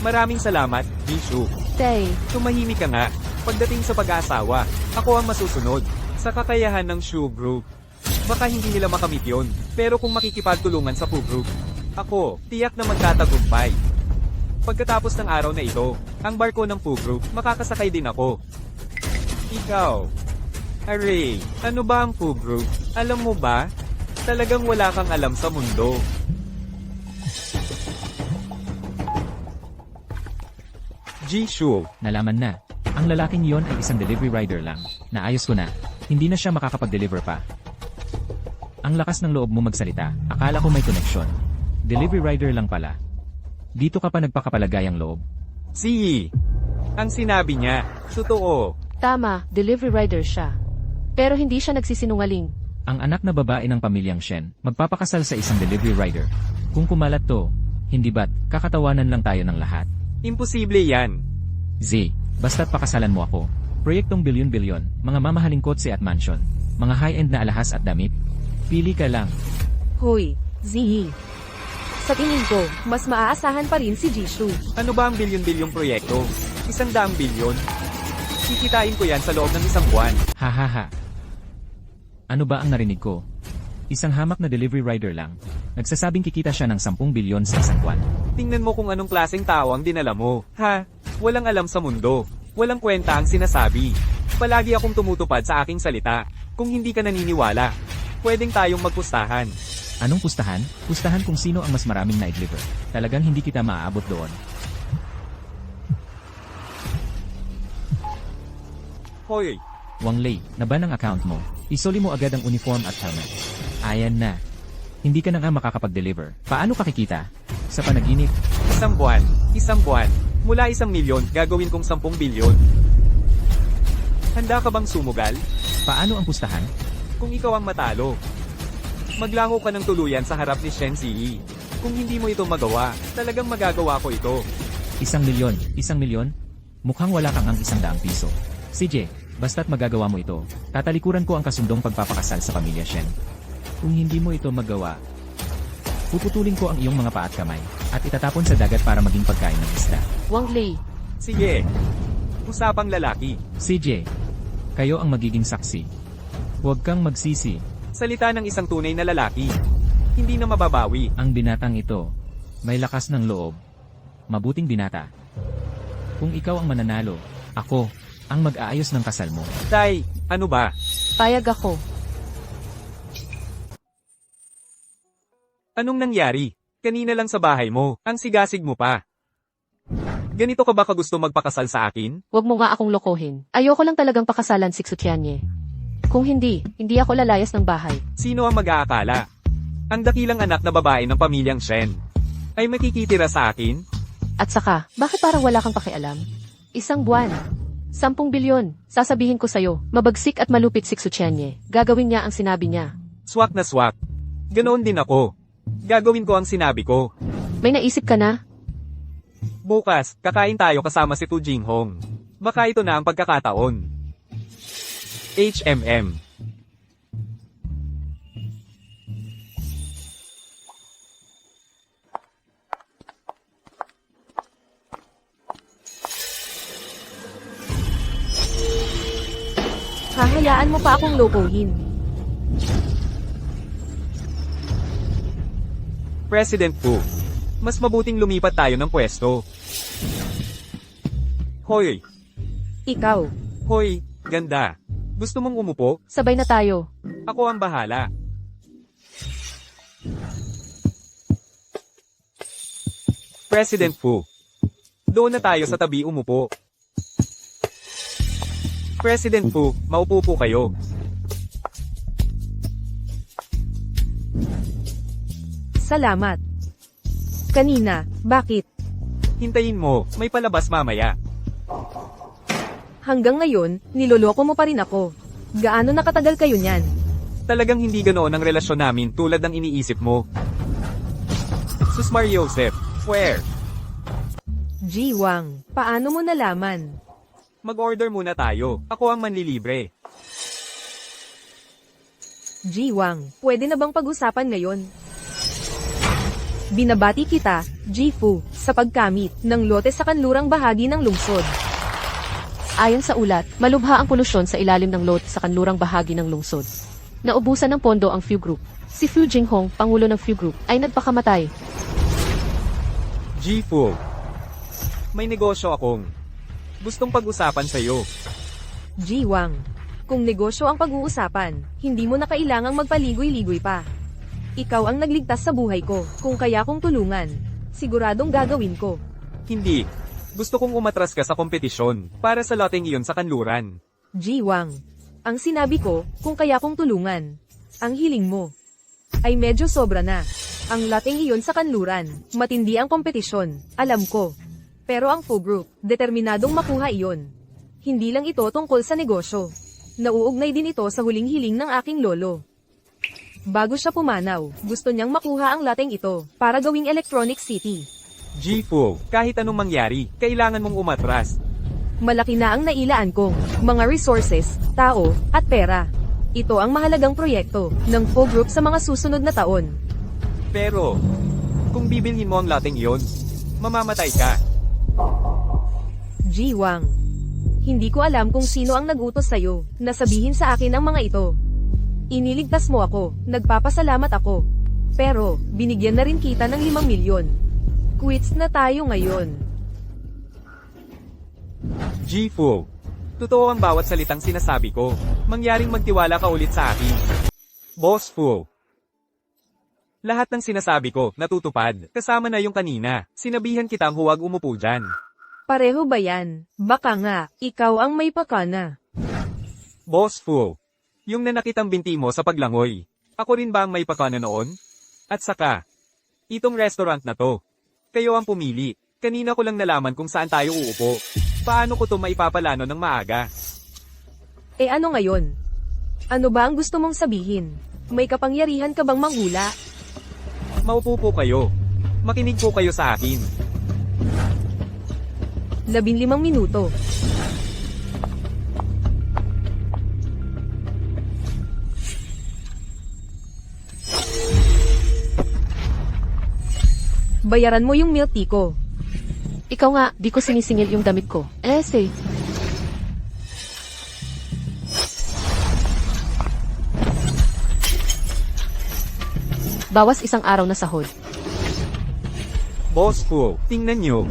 Maraming salamat, Jishu. Tay, Tumahimik ka nga. Pagdating sa pag-aasawa, ako ang masusunod. Sa kakayahan ng Shu Group. Baka hindi nila makamit yon, pero kung makikipagtulungan sa Fu Group, ako, tiyak na magtatagumpay. Pagkatapos ng araw na ito, ang barko ng Fu Group, makakasakay din ako. Ikaw. Aray, ano ba ang Fu Group? Alam mo ba? Talagang wala kang alam sa mundo. Jishu. Nalaman na. Ang lalaking yon ay isang delivery rider lang. Naayos ko na. Hindi na siya makakapag-deliver pa. Ang lakas ng loob mo magsalita. Akala ko may connection. Delivery rider lang pala. Dito ka pa nagpakapalagayang loob. Si. Ang sinabi niya, totoo. tama, delivery rider siya. Pero hindi siya nagsisinungaling. Ang anak na babae ng pamilyang Shen, magpapakasal sa isang delivery rider. Kung kumalat to, hindi ba't kakatawanan lang tayo ng lahat? Imposible yan. Z, basta't pakasalan mo ako. Proyektong bilyon-bilyon, mga mamahaling kotse at mansion, mga high-end na alahas at damit. Pili ka lang. Hoy, Ziyi. Sa tingin ko, mas maaasahan pa rin si Jishu. Ano ba ang bilyon-bilyong proyekto? 100 bilyon? Kikitain ko yan sa loob ng 1 buwan. Hahaha. Ano ba ang narinig ko? Isang hamak na delivery rider lang. Nagsasabing kikita siya ng 10 bilyon sa isang buwan. Tingnan mo kung anong klaseng tao ang dinala mo. Ha? Walang alam sa mundo. Walang kwenta ang sinasabi. Palagi akong tumutupad sa aking salita. Kung hindi ka naniniwala, pwedeng tayong magpustahan. Anong pustahan? Pustahan kung sino ang mas maraming na-deliver. Talagang hindi kita maaabot doon. Hoy, Wang Lei, naban ang account mo. Isoli mo agad ang uniform at helmet. Ayan na. Hindi ka na nga makakapag-deliver. Paano ka kikita? Sa panaginip? 1 buwan. 1 buwan. Mula 1 milyon, gagawin kong 10 bilyon. Handa ka bang sumugal? Paano ang pustahan? Kung ikaw ang matalo, maglaho ka ng tuluyan sa harap ni Shen Ziyi. Kung hindi mo ito magawa, talagang magagawa ko ito. 1 milyon? 1 milyon? Mukhang wala kang ang 100 piso. CJ, basta't magagawa mo ito, tatalikuran ko ang kasundong pagpapakasal sa pamilya Shen. Kung hindi mo ito magawa, puputulin ko ang iyong mga paa at kamay, at itatapon sa dagat para maging pagkain ng isda. Wang Lei, Sige. Usapang lalaki. CJ, kayo ang magiging saksi. Huwag kang magsisi. Salita ng isang tunay na lalaki. Hindi na mababawi. Ang binatang ito, may lakas ng loob. Mabuting binata. Kung ikaw ang mananalo, ako, ang mag-aayos ng kasal mo. Tay, ano ba? payag ako. Anong nangyari? Kanina lang sa bahay mo, ang sigasig mo pa. Ganito ka ba kagusto magpakasal sa akin? Huwag mo nga akong lokohin. Ayoko lang talagang pakasalan si Xutianye. Kung hindi ako lalayas ng bahay. Sino ang mag-aakala? Ang dakilang anak na babae ng pamilyang Shen ay makikitira sa akin? At saka, bakit parang wala kang pakialam? 1 buwan. 10 bilyon. Sasabihin ko sa'yo, mabagsik at malupit si Xutianye. Gagawin niya ang sinabi niya. Swak na swak. Ganoon din ako. Gagawin ko ang sinabi ko. May naisip ka na? Bukas, kakain tayo kasama si Tu Jinghong. Baka ito na ang pagkakataon. HMM. Hahayaan mo pa akong lokohin. President Fu. Mas mabuting lumipat tayo ng pwesto. Hoy, Ikaw. hoy, ganda. Gusto mong umupo? Sabay na tayo. Ako ang bahala. President Fu. Doon na tayo sa tabi umupo. President Fu, maupo po kayo. Salamat. Kanina, bakit? Hintayin mo, may palabas mamaya. Hanggang ngayon, niloloko mo pa rin ako. Gaano nakatagal kayo niyan? Talagang hindi ganoon ang relasyon namin tulad ng iniisip mo. Sus Mariosep, where? Jiwang, paano mo nalaman? Mag-order muna tayo. Ako ang manlilibre. Jiwang, pwede na bang pag-usapan ngayon? Binabati kita, Jifu, sa pagkamit ng lote sa kanlurang bahagi ng lungsod. Ayon sa ulat, malubha ang polusyon sa ilalim ng lot sa kanlurang bahagi ng lungsod. Naubusan ng pondo ang Fu Group. Si Fu Jinghong, pangulo ng Fu Group, ay nagpakamatay. Jifu, may negosyo akong gustong pag-usapan sa'yo. Jiwang, kung negosyo ang pag-uusapan, hindi mo na kailangang magpaligoy-ligoy pa. Ikaw ang nagligtas sa buhay ko, kung kaya kong tulungan, siguradong gagawin ko. Hindi. Gusto kong umatras ka sa kompetisyon para sa loteng iyon sa kanluran. Jiwang, ang sinabi ko, kung kaya kong tulungan, ang hiling mo, ay medyo sobra na. Ang loteng iyon sa kanluran, matindi ang kompetisyon, alam ko. Pero ang Fu Group, determinadong makuha iyon. Hindi lang ito tungkol sa negosyo. Nauugnay din ito sa huling hiling ng aking lolo. Bago siya pumanaw, gusto niyang makuha ang lateng ito, para gawing Electronic City. Jifu, kahit anong mangyari, kailangan mong umatras. Malaki na ang nailaan kong mga resources, tao, at pera. Ito ang mahalagang proyekto ng Fu Group sa mga susunod na taon. Pero, kung bibilhin mo ang loteng iyon, mamamatay ka. Jiwang, hindi ko alam kung sino ang nagutos sa'yo na sabihin sa akin ang mga ito. Iniligtas mo ako, nagpapasalamat ako. Pero, binigyan na rin kita ng 5 milyon. Quits na tayo ngayon. Jifu, totoo ang bawat salitang sinasabi ko. Mangyaring magtiwala ka ulit sa akin. Boss Fu. Lahat ng sinasabi ko, natutupad. Kasama na yung kanina. Sinabihan kitang huwag umupo dyan. Pareho ba yan? Baka nga, ikaw ang may pakana. Boss Fu. Yung nanakitang binti mo sa paglangoy. Ako rin ba ang may pakana noon? At saka, itong restaurant na to. Kayo ang pumili. Kanina ko lang nalaman kung saan tayo uupo. Paano ko to maipapalano ng maaga? Eh ano ngayon? Ano ba ang gusto mong sabihin? May kapangyarihan ka bang manghula? Maupo po kayo. Makinig po kayo sa akin. 15 minuto. Bayaran mo yung milk tea ko. Ikaw nga, di ko sinisingil yung damit ko. Say. Bawas 1 araw na sahod. Boss Fu, tingnan nyo.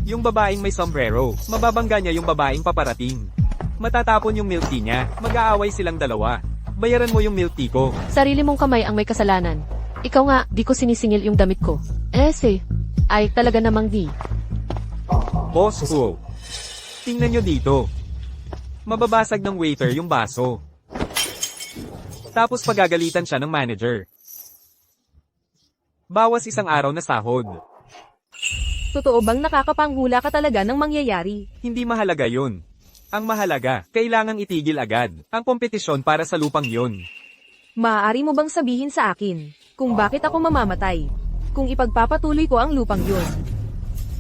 Yung babaeng may sombrero, mababangga niya yung babaeng paparating. Matatapon yung milk tea niya, mag-aaway silang dalawa. Bayaran mo yung milk tea ko. Sarili mong kamay ang may kasalanan. Ikaw nga, di ko sinisingil yung damit ko. Say. Ay, talaga namang di. Boss Fu, tingnan nyo dito. Mababasag ng waiter yung baso. Tapos pagagalitan siya ng manager. Bawas 1 araw na sahod. Totoo bang nakakapanghula ka talaga ng mangyayari? Hindi mahalaga yun. Ang mahalaga, kailangang itigil agad ang kompetisyon para sa lupang yun. Maaari mo bang sabihin sa akin kung bakit ako mamamatay? Kung ipagpapatuloy ko ang lupang yun.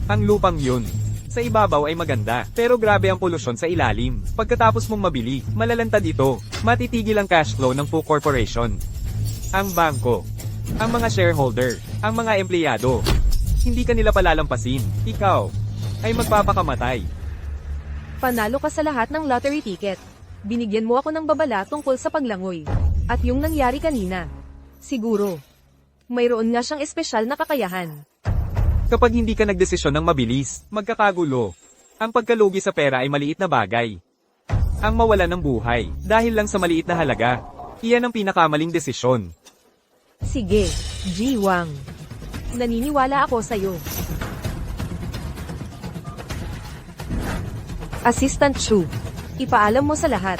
Ang lupang yun, sa ibabaw ay maganda, pero grabe ang polusyon sa ilalim. Pagkatapos mong mabili, malalantad ito. Matitigil ang cash flow ng Fu Corporation. Ang bangko, ang mga shareholder, ang mga empleyado. Hindi ka nila palalampasin. Ikaw ay magpapakamatay. Panalo ka sa lahat ng lottery ticket. Binigyan mo ako ng babala tungkol sa paglangoy. At yung nangyari kanina. Siguro, mayroon nga siyang espesyal na kakayahan. Kapag hindi ka nagdesisyon ng mabilis, magkakagulo. Ang pagkalugi sa pera ay maliit na bagay. Ang mawala ng buhay, dahil lang sa maliit na halaga, iyan ang pinakamaling desisyon. Sige, Jiwang. Naniniwala ako sa'yo. Assistant Shu, ipaalam mo sa lahat.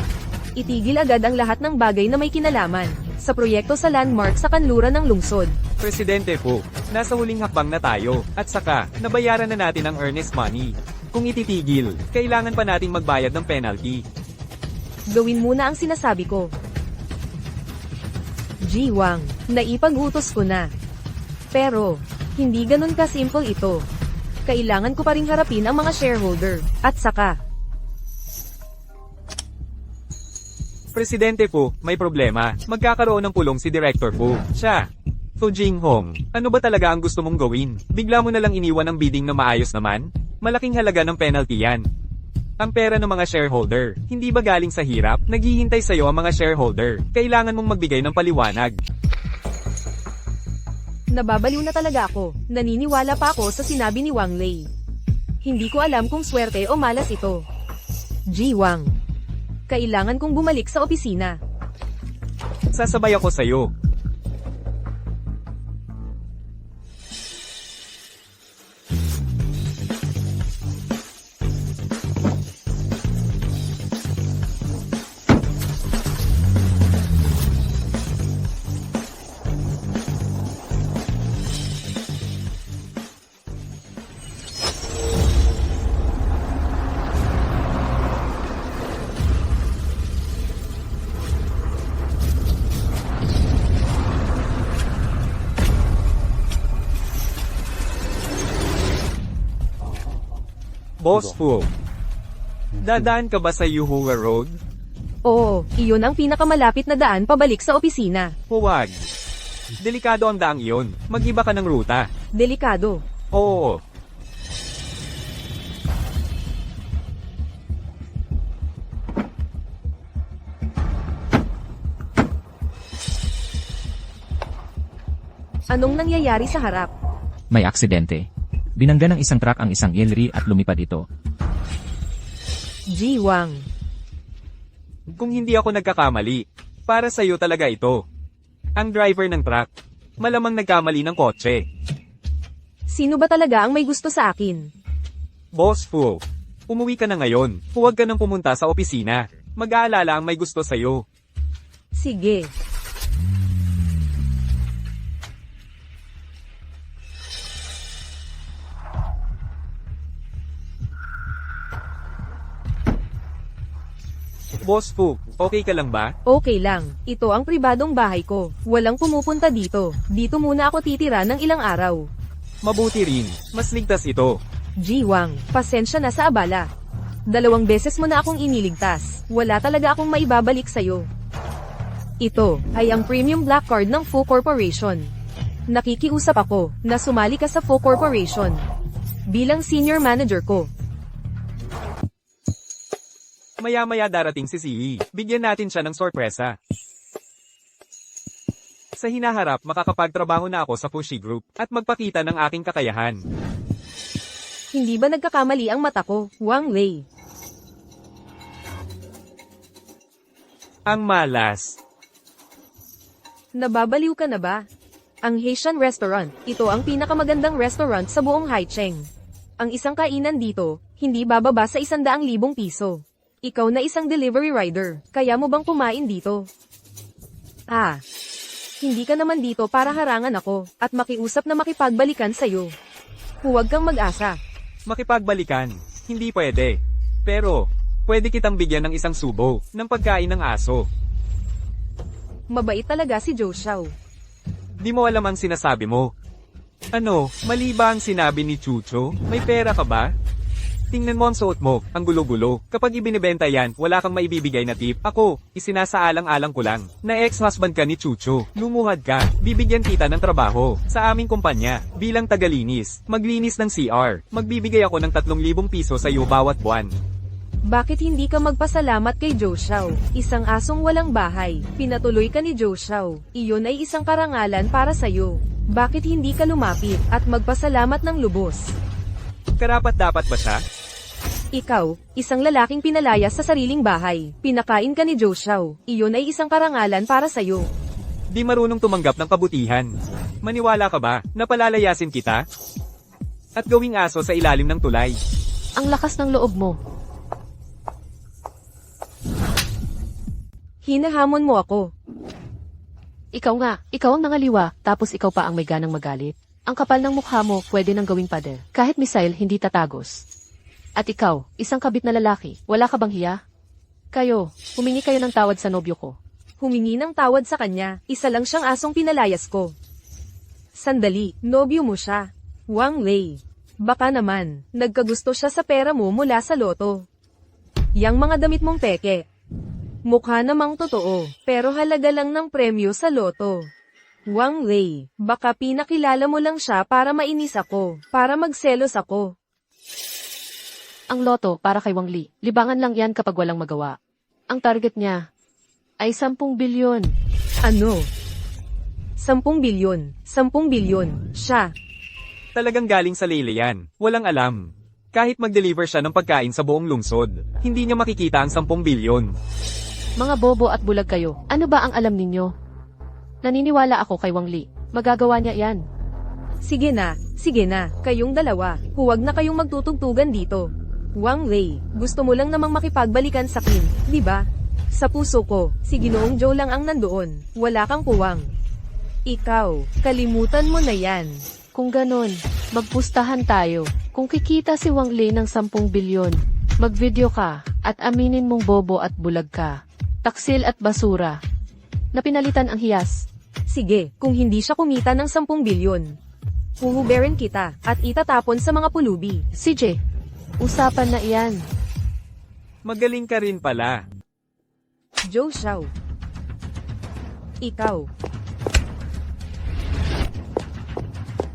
Itigil agad ang lahat ng bagay na may kinalaman sa proyekto sa landmark sa kanluran ng lungsod. Presidente po, nasa huling hakbang na tayo, at saka, nabayaran na natin ang earnest money. Kung ititigil, kailangan pa nating magbayad ng penalty. Gawin muna ang sinasabi ko. Jiwang, naipag-utos ko na. Pero, hindi ganun ka-simple ito. Kailangan ko pa ring harapin ang mga shareholder, at saka, Presidente po, may problema. Magkakaroon ng pulong si Director po. Siya. So Jinghong, ano ba talaga ang gusto mong gawin? Bigla mo na lang iniwan ang bidding na maayos naman? Malaking halaga ng penalty yan. Ang pera ng mga shareholder, hindi ba galing sa hirap? Naghihintay sa'yo ang mga shareholder. Kailangan mong magbigay ng paliwanag. nababaliw na talaga ako. Naniniwala pa ako sa sinabi ni Wang Lei. Hindi ko alam kung swerte o malas ito. Jiwang, kailangan kong bumalik sa opisina. Sasabay ako sa'yo. Boss Fu, dadaan ka ba sa Yuhua Road? Oo, iyon ang pinakamalapit na daan pabalik sa opisina. Huwag. Delikado ang daang iyon. Mag-iba ka ng ruta. Delikado. Oo. Anong nangyayari sa harap? May aksidente. Binangga ng isang truck ang isang Ilri at lumipad ito. Jiwang, Kung hindi ako nagkakamali, para sa'yo talaga ito. Ang driver ng truck. Malamang nagkamali ng kotse. sino ba talaga ang may gusto sa akin? Boss Fu, umuwi ka na ngayon. Huwag ka nang pumunta sa opisina. Mag-aalala ang may gusto sa'yo. Sige. Boss Fu, okay ka lang ba? Okay lang, ito ang pribadong bahay ko. Walang pumupunta dito. Dito muna ako titira ng ilang araw. Mabuti rin. Mas ligtas ito. Jiwang, pasensya na sa abala. 2 beses mo na akong iniligtas. Wala talaga akong maibabalik sa'yo. Ito ay ang premium black card ng Fu Corporation. Nakikiusap ako na sumali ka sa Fu Corporation bilang senior manager ko. Maya-maya darating si Siyi. Bigyan natin siya ng sorpresa. Sa hinaharap, makakapagtrabaho na ako sa Fushi Group at magpakita ng aking kakayahan. Hindi ba nagkakamali ang mata ko, Wang Lei? Ang malas. Nababaliw ka na ba? Ang Haitian Restaurant, ito ang pinakamagandang restaurant sa buong Haicheng. Ang isang kainan dito, hindi bababa sa 100,000 piso. Ikaw na isang delivery rider, kaya mo bang kumain dito? Ah, hindi ka naman dito para harangan ako, at makiusap na makipagbalikan sa'yo. Huwag kang mag-asa. Makipagbalikan. Hindi pwede. Pero, pwede kitang bigyan ng isang subo ng pagkain ng aso. Mabait talaga si Joe Xiao. Di mo alam ang sinasabi mo. Ano, mali ba ang sinabi ni Chucho? May pera ka ba? Tingnan mo ang suot mo, ang gulo-gulo. Kapag ibinibenta yan, wala kang maibibigay na tip. Ako, isinasaalang-alang ko lang. Na ex-husband ka ni Chucho. Lumuhad ka, bibigyan kita ng trabaho. Sa aming kumpanya, bilang tagalinis. Maglinis ng CR. Magbibigay ako ng 3,000 piso sa iyo bawat buwan. Bakit hindi ka magpasalamat kay Joe Xiao? Isang asong walang bahay. Pinatuloy ka ni Joe Xiao. Iyon ay isang karangalan para sa'yo. Bakit hindi ka lumapit at magpasalamat ng lubos? Karapat-dapat ba siya? Ikaw, isang lalaking pinalayas sa sariling bahay. Pinakain ka ni Joe Xiao. Iyon ay isang karangalan para sa'yo. Di marunong tumanggap ng kabutihan. Maniwala ka ba na palalayasin kita? At gawing aso sa ilalim ng tulay. Ang lakas ng loob mo. Hinahamon mo ako. Ikaw nga, ikaw ang nangaliwa, tapos ikaw pa ang may ganang magalit. Ang kapal ng mukha mo, pwede nang gawing pader. Kahit missile, hindi tatagos. At ikaw, isang kabit na lalaki, wala ka bang hiya? Kayo, humingi kayo ng tawad sa nobyo ko. Humingi ng tawad sa kanya, isa lang siyang asong pinalayas ko. Sandali, nobyo mo siya. Wang Lei. Baka naman, nagkagusto siya sa pera mo mula sa loto. Yang mga damit mong peke. Mukha namang totoo, pero halaga lang ng premyo sa loto. Wang Lei, baka pinakilala mo lang siya para mainis ako, para magselos ako. Ang loto para kay Wang Li, libangan lang yan kapag walang magawa. Ang target niya ay 10 bilyon. Ano? 10 bilyon, 10 bilyon, siya. Talagang galing sa Lele yan. Walang alam. Kahit mag-deliver siya ng pagkain sa buong lungsod, hindi niya makikita ang 10 bilyon. Mga bobo at bulag kayo, ano ba ang alam ninyo? Naniniwala ako kay Wang Li, magagawa niya yan. Sige na, kayong dalawa, huwag na kayong magtutugtugan dito. Wang Lei, gusto mo lang namang makipagbalikan sa Kim, di ba? Sa puso ko, si Ginoong Joe lang ang nandoon, wala kang puwang. Ikaw, kalimutan mo na yan. Kung ganon, magpustahan tayo. Kung kikita si Wang Li ng 10 bilyon, magvideo ka, at aminin mong bobo at bulag ka. Taksil at basura. Na pinalitan ang hiyas. Sige, kung hindi siya kumita ng 10 bilyon. Huhuberin kita, at itatapon sa mga pulubi. CJ, usapan na iyan. Magaling ka rin pala. Joe Xiao. Ikaw.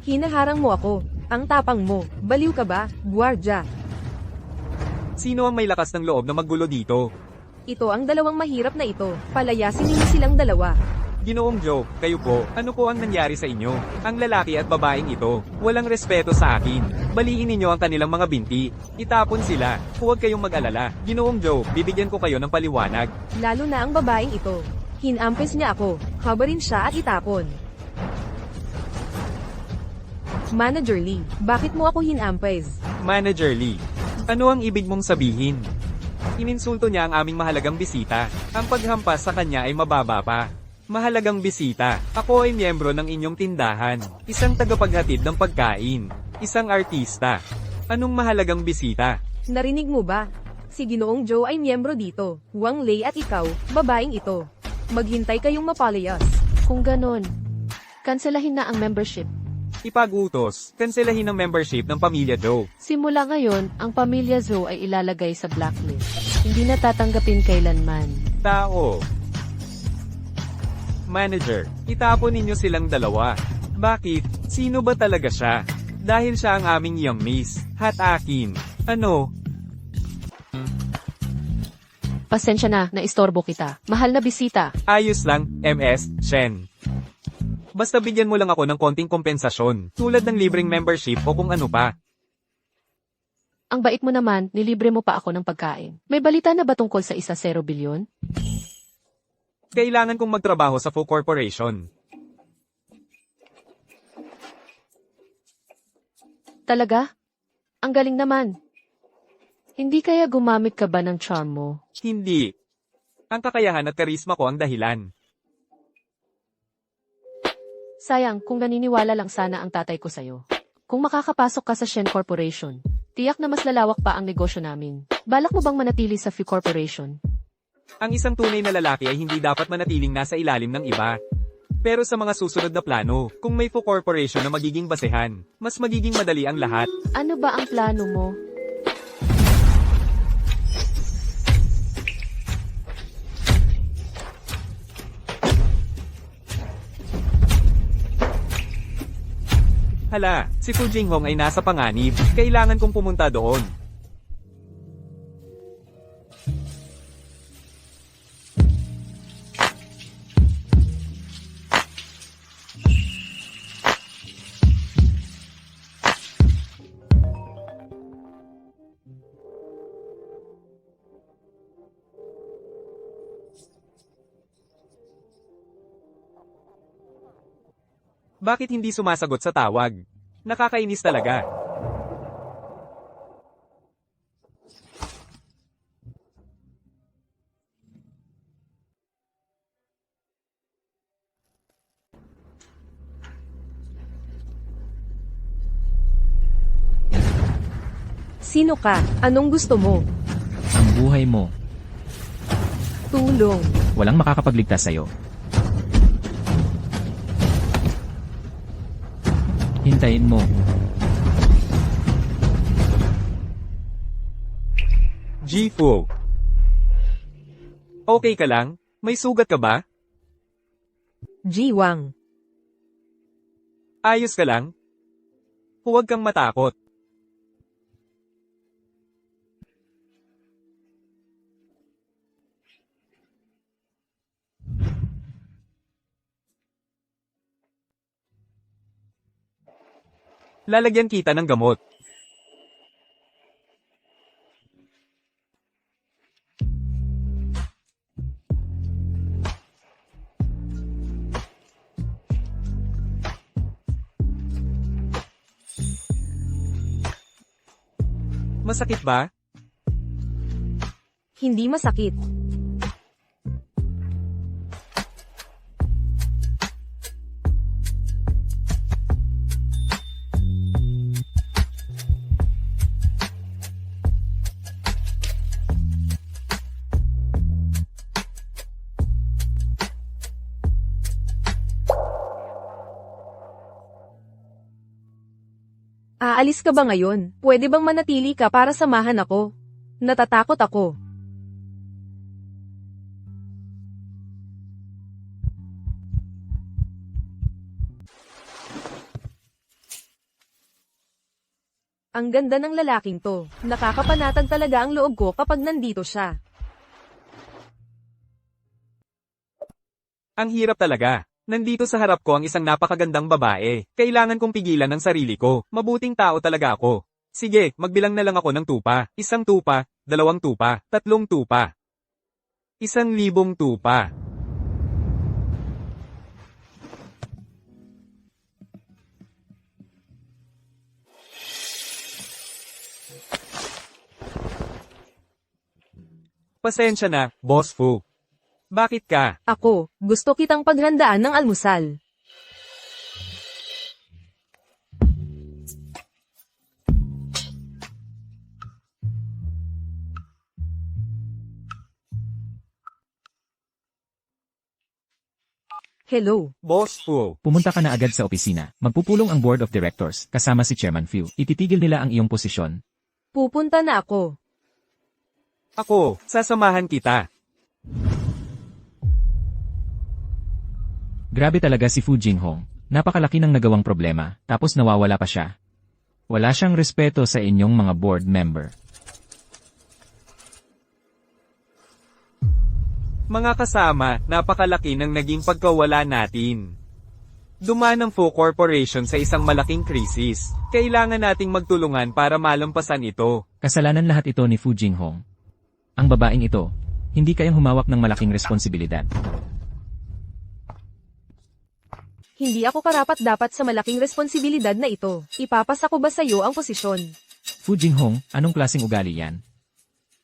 Hinaharang mo ako. Ang tapang mo. Baliw ka ba, Guardia? Sino ang may lakas ng loob na maggulo dito? Ito ang dalawang mahirap na ito. Palayasin ninyo silang dalawa. Ginoong Joe, kayo po, ano po ang nangyari sa inyo? Ang lalaki at babaeng ito, walang respeto sa akin. Baliin ninyo ang kanilang mga binti. Itapon sila. Huwag kayong mag-alala. Ginoong Joe, bibigyan ko kayo ng paliwanag. Lalo na ang babaeng ito. Hinampes niya ako. Habarin siya at itapon. Manager Lee, bakit mo ako hinampes? Manager Lee, ano ang ibig mong sabihin? Ininsulto niya ang aming mahalagang bisita. Ang paghampas sa kanya ay mababa pa. Mahalagang bisita. Ako ay miyembro ng inyong tindahan. Isang tagapaghatid ng pagkain. Isang artista. Anong mahalagang bisita? Narinig mo ba? Si Ginoong Joe ay miyembro dito. Wang Lei at ikaw, babaeng ito. Maghintay kayong mapalayas. Kung ganon, kanselahin na ang membership. Ipag-utos, kanselahin ang membership ng Pamilya Joe. Simula ngayon, ang pamilya Zhou ay ilalagay sa blacklist. Hindi na tatanggapin kailanman. Tao. Manager, itapon ninyo silang dalawa. Bakit? Sino ba talaga siya? Dahil siya ang aming young miss. Hat akin. Ano? Pasensya na, naistorbo kita. Mahal na bisita. Ayos lang, MS, Shen. Basta bigyan mo lang ako ng konting kompensasyon, tulad ng libreng membership o kung ano pa. Ang bait mo naman, nilibre mo pa ako ng pagkain. May balita na ba tungkol sa 1 bilyon? Kailangan kong magtrabaho sa Fu Corporation. Talaga? Ang galing naman. Hindi kaya gumamit ka ba ng charm mo? Hindi. Ang kakayahan at karisma ko ang dahilan. Sayang, kung naniniwala lang sana ang tatay ko sa'yo. Kung makakapasok ka sa Shen Corporation, tiyak na mas lalawak pa ang negosyo namin. Balak mo bang manatili sa Fu Corporation? Ang isang tunay na lalaki ay hindi dapat manatiling nasa ilalim ng iba. Pero sa mga susunod na plano, kung may Fu Corporation na magiging basehan, mas magiging madali ang lahat. Ano ba ang plano mo? Hala, si Fu Jinghong ay nasa panganib. Kailangan kong pumunta doon. Bakit hindi sumasagot sa tawag? Nakakainis talaga. Sino ka? Anong gusto mo? Ang buhay mo. Tulong. Walang makakapagligtas sa'yo. Hintayin mo. Jifu. Okay ka lang? May sugat ka ba? Jiwang. Ayos ka lang? Huwag kang matakot. Lalagyan kita ng gamot. Masakit ba? Hindi masakit. Aalis ka ba ngayon? Pwede bang manatili ka para samahan ako? Natatakot ako. Ang ganda ng lalaking to. Nakakapanatag talaga ang loob ko kapag nandito siya. Ang hirap talaga. Nandito sa harap ko ang isang napakagandang babae. Kailangan kong pigilan ang sarili ko. Mabuting tao talaga ako. Sige, magbilang na lang ako ng tupa. 1 tupa, 2 tupa, 3 tupa. 1,000 tupa. Pasensya na, Boss Fu. Bakit ka? Ako, gusto kitang paghandaan ng almusal. Hello. Boss Fu. Pumunta ka na agad sa opisina. Magpupulong ang board of directors, kasama si Chairman Fu. Ititigil nila ang iyong posisyon. Pupunta na ako. Ako, sasamahan kita. Grabe talaga si Fu Jinghong. Napakalaki ng nagawang problema, tapos nawawala pa siya. Wala siyang respeto sa inyong mga board member. Mga kasama, napakalaki ng naging pagkawala natin. Dumaan ang Fu Corporation sa isang malaking krisis. Kailangan nating magtulungan para malampasan ito. Kasalanan lahat ito ni Fu Jinghong. Ang babaeng ito, hindi kayang humawak ng malaking responsibilidad. Hindi ako karapat-dapat sa malaking responsibilidad na ito. Ipapasa ko ba sa iyo ang posisyon? Fu Jinghong, anong klaseng ugali yan?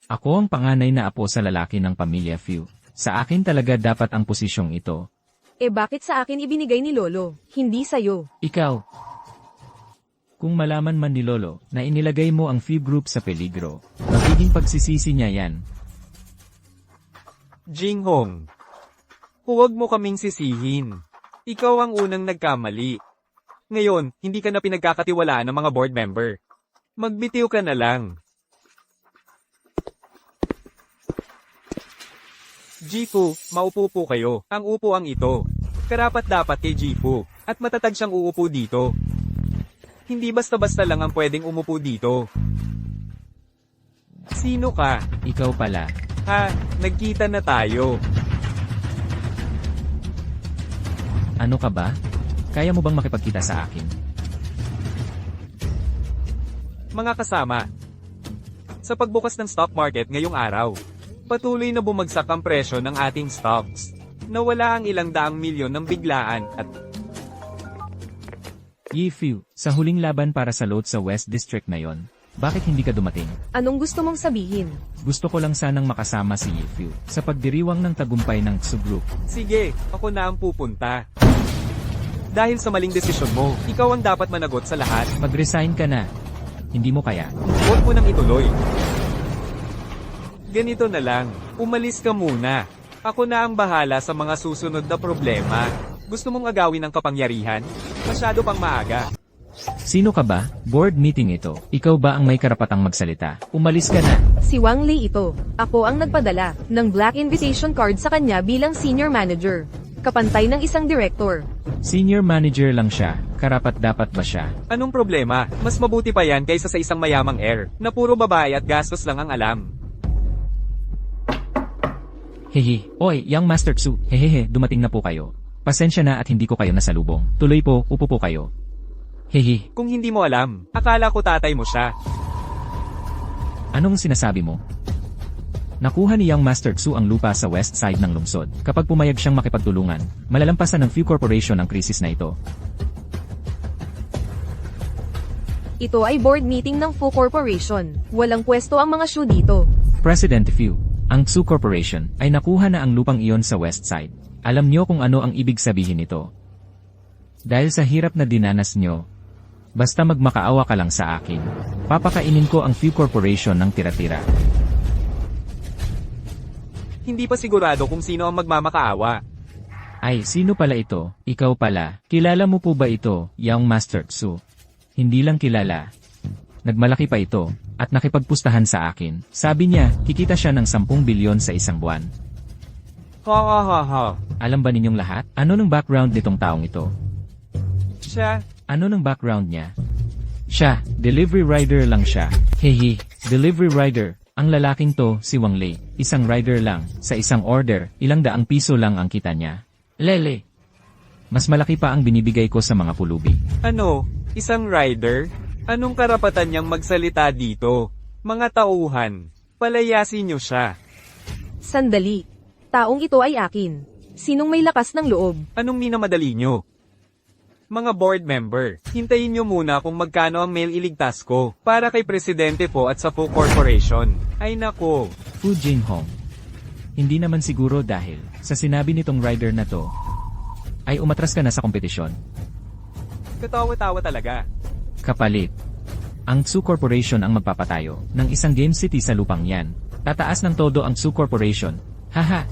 Ako ang panganay na apo sa lalaki ng pamilya Fu. Sa akin talaga dapat ang posisyong ito. Bakit sa akin ibinigay ni Lolo, hindi sa'yo? Ikaw. Kung malaman man ni Lolo na inilagay mo ang Fu Group sa peligro, magiging pagsisisi niya yan. Jinghong. Huwag mo kaming sisihin. Ikaw ang unang nagkamali. Ngayon, hindi ka na pinagkakatiwalaan ng mga board member. Magbitiw ka na lang. Jifu, maupo po kayo. Ang upo ang ito. Karapat-dapat kay Jifu. At matatag siyang uupo dito. Hindi basta-basta lang ang pwedeng umupo dito. Sino ka? Ikaw pala. Ha, nagkita na tayo. Ano ka ba? Kaya mo bang makipagkita sa akin? Mga kasama, sa pagbukas ng stock market ngayong araw, patuloy na bumagsak ang presyo ng ating stocks. Nawala ang ilang daang milyon ng biglaan at Yi Fu, sa huling laban para sa load sa West District na yon, bakit hindi ka dumating? Anong gusto mong sabihin? Gusto ko lang sanang makasama si Yi Fu sa pagdiriwang ng tagumpay ng Tsu Group. sige, ako na ang pupunta. Dahil sa maling desisyon mo, ikaw ang dapat managot sa lahat. Mag-resign ka na. hindi mo kaya. Huwag mo nang ituloy. Ganito na lang, umalis ka muna. Ako na ang bahala sa mga susunod na problema. Gusto mong agawin ang kapangyarihan? Masyado pang maaga. Sino ka ba? Board meeting ito. Ikaw ba ang may karapatang magsalita? Umalis ka na. Si Wang Lei ito. Ako ang nagpadala ng black invitation card sa kanya bilang senior manager. Kapantay ng isang director. Senior manager lang siya. Karapat-dapat ba siya? Anong problema? Mas mabuti pa yan kaysa sa isang mayamang heir, na puro babae at gastos lang ang alam. Hehe. Oy, Young Master Tsu. Hehehe, dumating na po kayo. Pasensya na at hindi ko kayo nasalubong. Tuloy po, upo po kayo. Hehe. Kung hindi mo alam, akala ko tatay mo siya. Anong sinasabi mo? Nakuha ni Young Master Tsu ang lupa sa west side ng lungsod. Kapag pumayag siyang makipagtulungan, malalampasan ng Few Corporation ang krisis na ito. Ito ay board meeting ng Fu Corporation. Walang pwesto ang mga Shu dito. President Few, ang Tsu Corporation ay nakuha na ang lupang iyon sa west side. Alam niyo kung ano ang ibig sabihin nito. Dahil sa hirap na dinanas niyo, basta magmakaawa ka lang sa akin. Papakainin ko ang Few Corporation ng tira-tira. Hindi pa sigurado kung sino ang magmamakaawa. Ay, sino pala ito? Ikaw pala. Kilala mo po ba ito, Young Master Tsu? Hindi lang kilala. Nagmalaki pa ito, at nakipagpustahan sa akin. Sabi niya, kikita siya ng 10 bilyon sa isang buwan. Ha ha ha ha. Alam ba ninyong lahat? Ano ng background nitong taong ito? Siya, Ano ng background niya? Siya, delivery rider lang siya. Hehe, delivery rider. Ang lalaking to, si Wang Lei. Isang rider lang. Sa isang order, ilang daang piso lang ang kita niya. Lele. Mas malaki pa ang binibigay ko sa mga pulubi. ano, isang rider? Anong karapatan niyang magsalita dito? Mga tauhan, palayasin niyo siya. Sandali. Taong ito ay akin. Sinong may lakas ng loob? Anong minamadali niyo? Mga board member, hintayin niyo muna kung magkano ang mail iligtas ko para kay Presidente po at sa Fu Corporation. Ay nako. Fu Jinghong. Hindi naman siguro dahil sa sinabi nitong rider na to, ay umatras ka na sa kompetisyon. Katawa-tawa talaga. Kapalit. Ang Tsu Corporation ang magpapatayo ng isang game city sa lupang yan. Tataas ng todo ang Tsu Corporation. Haha.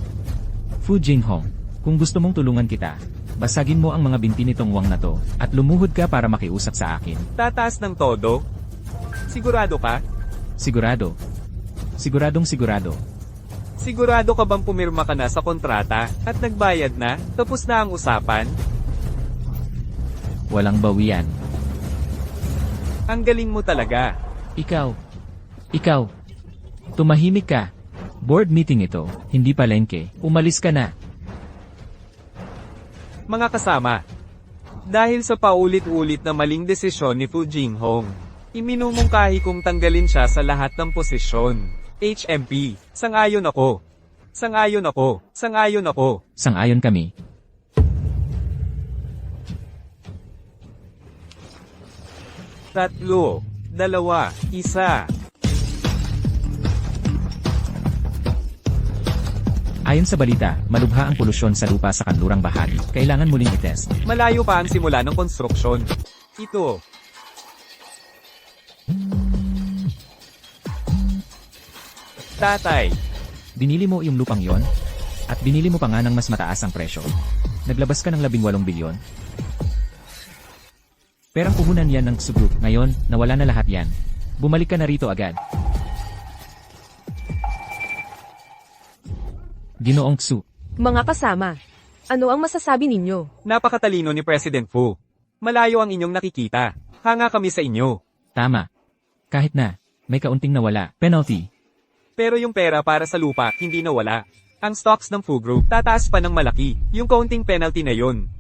Fu Jinghong, kung gusto mong tulungan kita, basagin mo ang mga binti nitong Wang na to, at lumuhod ka para makiusap sa akin. Tataas ng todo? Sigurado ka? Sigurado. Siguradong sigurado. Sigurado ka bang pumirma ka na sa kontrata at nagbayad na? Tapos na ang usapan? Walang bawian. Ang galing mo talaga. Ikaw. Tumahimik ka. Board meeting ito, hindi palengke. Umalis ka na. Mga kasama, dahil sa paulit-ulit na maling desisyon ni Fu Jinghong, iminumungkahi kong tanggalin siya sa lahat ng posisyon. HMP, sang-ayon ako. Sang-ayon ako. Sang-ayon ako. Sang-ayon kami. Tatlo, 2, 1. Ayon sa balita, malubha ang polusyon sa lupa sa kanlurang bahagi. Kailangan muling itest. Malayo pa ang simula ng konstruksyon. Ito. Tatay, Binili mo yung lupang yon? At binili mo pa nga ng mas mataas ang presyo. Naglabas ka ng 18 bilyon. Perang puhunan yan ng Tsu Group. Ngayon, nawala na lahat yan. Bumalik ka na rito agad. Ginoong Tsu. Mga kasama. Ano ang masasabi ninyo? napakatalino ni President Fu. Malayo ang inyong nakikita. Hanga kami sa inyo. Tama. Kahit na, may kaunting nawala. Penalty. Pero yung pera para sa lupa, hindi nawala. Ang stocks ng Fu Group, tataas pa ng malaki. Yung kaunting penalty na yun.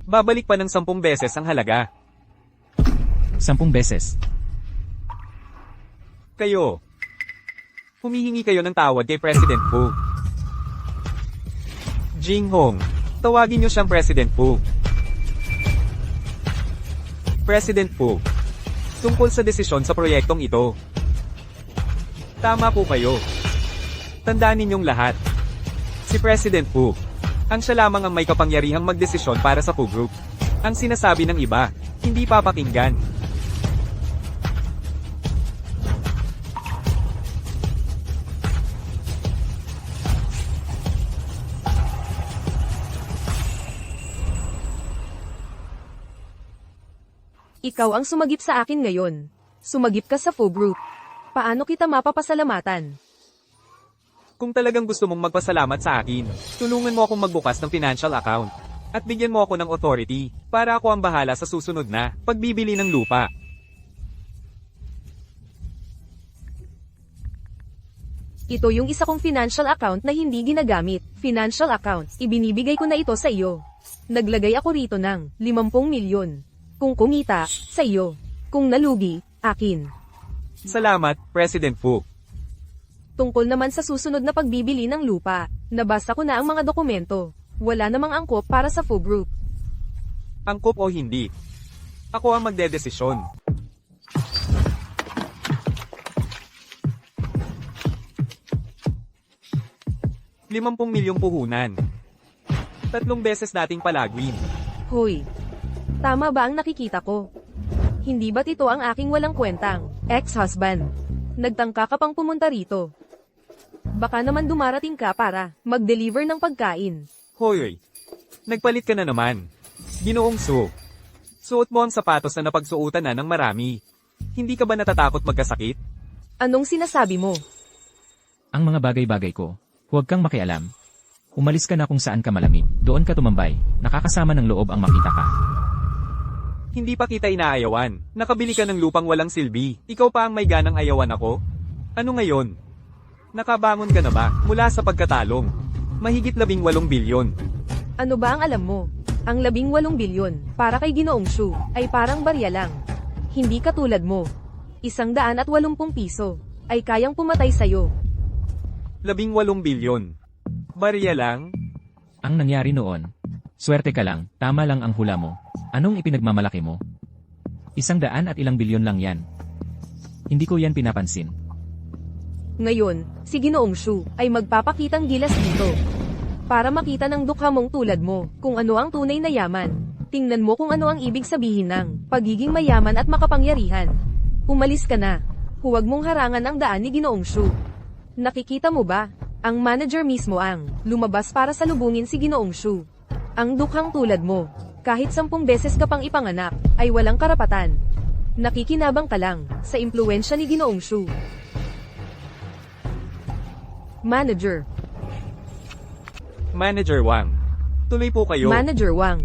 Babalik pa ng 10 beses ang halaga. 10 beses. Kayo. Humihingi kayo ng tawad kay President Fu. Jinghong, tawagin niyo siyang President Fu. President Fu. Tungkol sa desisyon sa proyektong ito. Tama po kayo. Tandaan ninyong lahat. Si President Fu. Ang siya lamang ang may kapangyarihang magdesisyon para sa Fu Group. Ang sinasabi ng iba, hindi papakinggan. Ikaw ang sumagip sa akin ngayon. Sumagip ka sa Fo Group. Paano kita mapapasalamatan? Kung talagang gusto mong magpasalamat sa akin, tulungan mo akong magbukas ng financial account. At bigyan mo ako ng authority, para ako ang bahala sa susunod na pagbibili ng lupa. Ito yung isa kong financial account na hindi ginagamit. Financial account, ibinibigay ko na ito sa iyo. Naglagay ako rito ng 50 milyon. Kung kumita, sa iyo. Kung nalugi, akin. Salamat, President Fu. Tungkol naman sa susunod na pagbibili ng lupa, nabasa ko na ang mga dokumento. Wala namang angkop para sa Fo Group. Angkop o hindi, ako ang magdedesisyon. ₱50 milyong puhunan. 3 beses nating palagwin. Hoy, tama ba ang nakikita ko? Hindi ba't ito ang aking walang kwentang ex-husband? Nagtangka ka pang pumunta rito. Baka naman dumarating ka para mag-deliver ng pagkain. Hoy, nagpalit ka na naman. Ginoong Su. Suot mo ang sapatos na napagsuotan na ng marami. Hindi ka ba natatakot magkasakit? Anong sinasabi mo? Ang mga bagay-bagay ko, huwag kang makialam. Umalis ka na kung saan ka malamig, doon ka tumambay, nakakasama ng loob ang makita ka. Hindi pa kita inaayawan. Nakabili ka ng lupang walang silbi. Ikaw pa ang may ganang ayawan ako? Ano ngayon? Nakabangon ka na ba mula sa pagkatalong? Mahigit 18 bilyon. Ano ba ang alam mo? Ang 18 bilyon, para kay Ginoong Shu, ay parang barya lang. Hindi katulad mo. 180 piso, ay kayang pumatay sa'yo. 18 bilyon. Barya lang? Ang nangyari noon, swerte ka lang, tama lang ang hula mo. Anong ipinagmamalaki mo? 100 at ilang bilyon lang yan. Hindi ko yan pinapansin. Ngayon, si Ginoong Shu, ay magpapakitang gilas dito. Para makita ng dukha mong tulad mo, kung ano ang tunay na yaman. Tingnan mo kung ano ang ibig sabihin ng pagiging mayaman at makapangyarihan. Umalis ka na. Huwag mong harangan ang daan ni Ginoong Shu. Nakikita mo ba? Ang manager mismo ang lumabas para salubungin si Ginoong Shu. Ang dukhang tulad mo, kahit 10 beses ka pang ipanganak, ay walang karapatan. Nakikinabang ka lang sa impluwensya ni Ginoong Shu. Manager. Manager Wang. Tuloy po kayo. Manager Wang.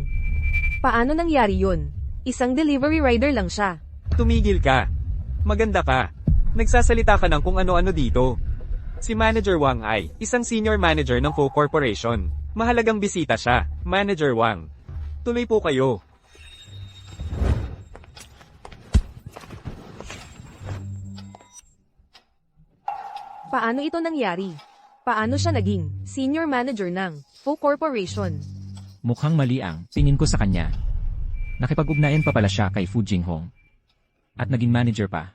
Paano nangyari yun? Isang delivery rider lang siya. Tumigil ka. Maganda ka. Nagsasalita ka ng kung ano-ano dito. Si Manager Wang ay isang senior manager ng Fo Corporation. Mahalagang bisita siya, Manager Wang. Tuloy po kayo. Paano ito nangyari? Paano siya naging senior manager ng Fo Corporation? Mukhang mali ang tingin ko sa kanya. Nakipag-ugnayan pa pala siya kay Fu Jinghong. At naging manager pa.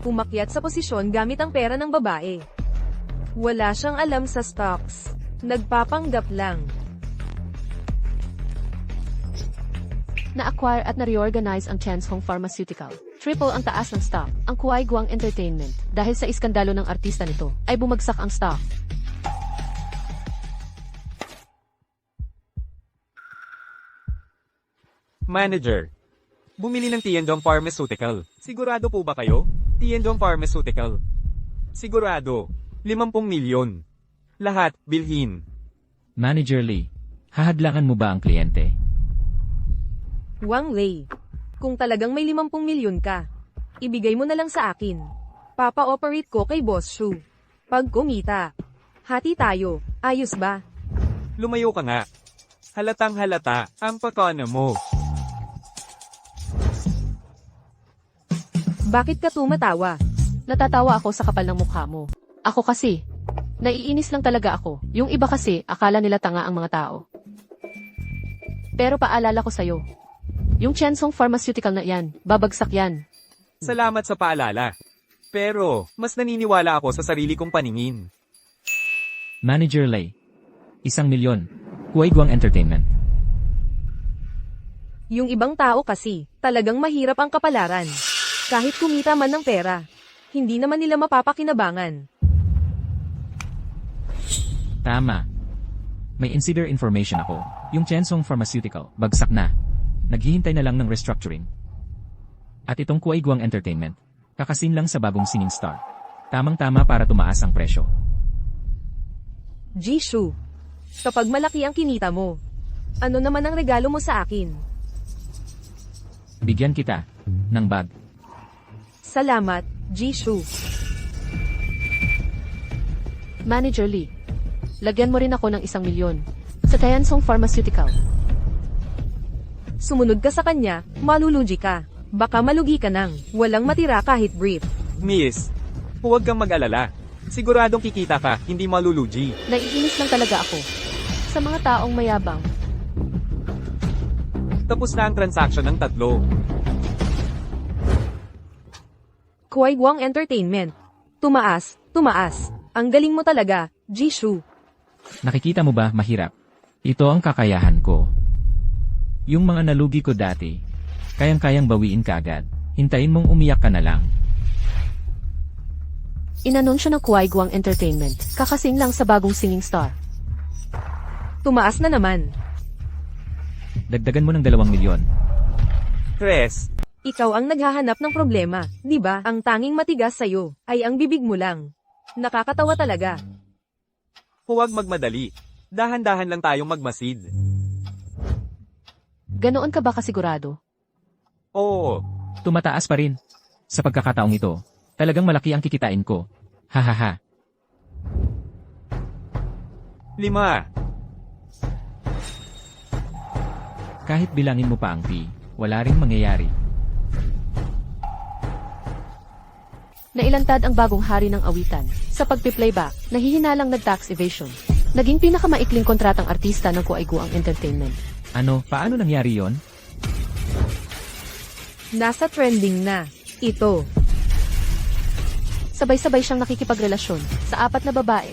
Umakyat sa posisyon gamit ang pera ng babae. Wala siyang alam sa stocks. Nagpapanggap lang. Na-acquire at na-reorganize ang Chance Hong Pharmaceutical. Triple ang taas ng stock. Ang Kuai Guang Entertainment, dahil sa iskandalo ng artista nito, ay bumagsak ang stock. Manager. Bumili ng Tiandong Pharmaceutical. Sigurado po ba kayo? Tiandong Pharmaceutical. Sigurado. 50 milyon. Lahat, bilhin. Manager Lee, hahadlangan mo ba ang kliyente? Wang Lei. Kung talagang may 50 milyon ka, ibigay mo na lang sa akin. Papa-operate ko kay Boss Shu. Pag kumita, hati tayo. Ayos ba? Lumayo ka nga. Halatang halata ang pakana mo. Bakit ka tumatawa? Natatawa ako sa kapal ng mukha mo. Ako kasi, naiinis lang talaga ako. Yung iba kasi, akala nila tanga ang mga tao. Pero paalala ko sa'yo, yung Chensong Pharmaceutical na yan, babagsak yan. Salamat sa paalala. Pero, mas naniniwala ako sa sarili kong paningin. Manager Lei, 1 milyon. Kuai Guang Entertainment. Yung ibang tao kasi, talagang mahirap ang kapalaran. Kahit kumita man ng pera, Hindi naman nila mapapakinabangan. Tama. May insider information ako. Yung Chensong Pharmaceutical, bagsak na. Naghihintay na lang ng restructuring. At itong Kuaiguang Entertainment, kakasin lang sa bagong Singing Star. Tamang-tama para tumaas ang presyo. Jishu, kapag malaki ang kinita mo, ano naman ang regalo mo sa akin? Bigyan kita ng bag. Salamat, Jishu. Manager Lee, lagyan mo rin ako ng 1 milyon. Sa Tiansong Pharmaceutical. Sumunod ka sa kanya, malulugi ka. Baka malugi ka nang, walang matira kahit brief. Miss, huwag kang mag-alala. Siguradong kikita ka, hindi malulugi. Naiinis lang talaga ako. Sa mga taong mayabang. Tapos na ang transaction ng 3. Kuaiguang Entertainment. Tumaas, tumaas. Ang galing mo talaga, Jishu. Nakikita mo ba mahirap? Ito ang kakayahan ko. Yung mga nalugi ko dati, kayang-kayang bawiin ka agad. Hintayin mong umiyak ka na lang. Inanunsyo ng Kuaiguang Entertainment. Kakasin lang sa bagong Singing Star. Tumaas na naman. Dagdagan mo ng 2 milyon. Tres, Ikaw ang naghahanap ng problema, di ba? Ang tanging matigas sa'yo ay ang bibig mo lang. Nakakatawa talaga. huwag magmadali. Dahan-dahan lang tayong magmasid. Ganoon ka ba kasigurado? Oo, Tumataas pa rin. Sa pagkakataong ito, talagang malaki ang kikitain ko. Hahaha. 5. Kahit bilangin mo pa ang fee, wala ring mangyayari. Nailantad ang bagong hari ng awitan. Sa pagpi-playback, nahihinalang nag-tax evasion. Naging pinakamaikling kontratang artista ng Kuaiguang Entertainment. Ano, paano nangyari yon? Nasa trending na. Ito. Sabay-sabay siyang nakikipagrelasyon sa 4 na babae.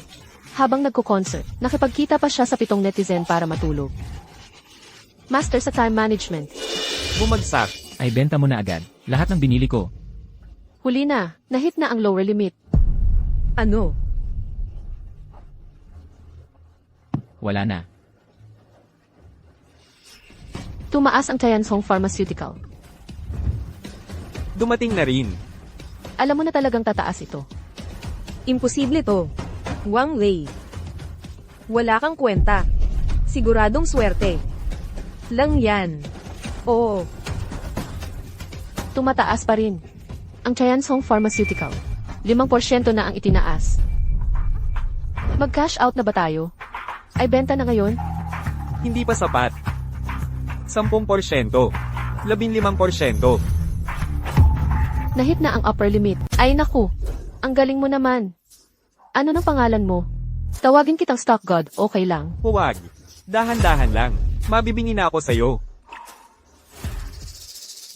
Habang nagko-concert, nakipagkita pa siya sa 7 netizen para matulog. Master sa time management. Bumagsak. Ay benta mo na agad. Lahat ng binili ko. Huli na, nahit na ang lower limit. Ano? Wala na. Tumaas ang Tiansong Pharmaceutical. Dumating na rin. Alam mo na talagang tataas ito. Imposible to. Wang Lei. Wala kang kwenta. Siguradong swerte. Lang yan. Oo. Tumataas pa rin. Ang Tiansong Pharmaceutical. 5% na ang itinaas. Mag-cash out na ba tayo? Ay benta na ngayon? Hindi pa sapat. 10%. 15%. Nahit na ang upper limit. Ay naku, ang galing mo naman. Ano ng pangalan mo? Tawagin kitang stock god, okay lang. Huwag. Dahan-dahan lang. Mabibingi na ako sa'yo.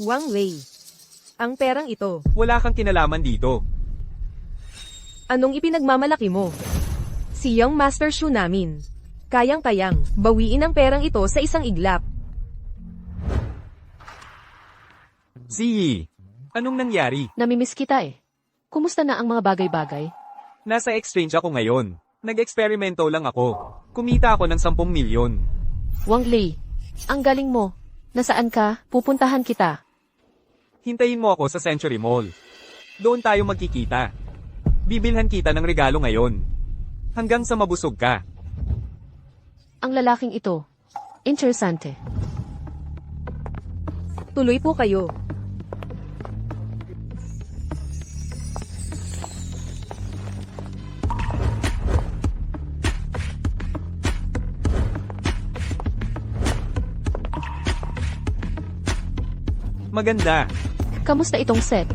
Wang Lei. Ang perang ito. Wala kang kinalaman dito. Anong ipinagmamalaki mo? Si Young Master Shu namin. Kayang-kayang, bawiin ang perang ito sa isang iglap. Si, anong nangyari? Namimiss kita eh. Kumusta na ang mga bagay-bagay? Nasa exchange ako ngayon. Nag-eksperimento lang ako. Kumita ako ng 10 milyon. Wang Lei, ang galing mo. Nasaan ka? Pupuntahan kita. Hintayin mo ako sa Century Mall. Doon tayo magkikita. Bibilhan kita ng regalo ngayon. Hanggang sa mabusog ka. Ang lalaking ito. Interesante. Tuloy po kayo. Maganda. Kamusta itong set?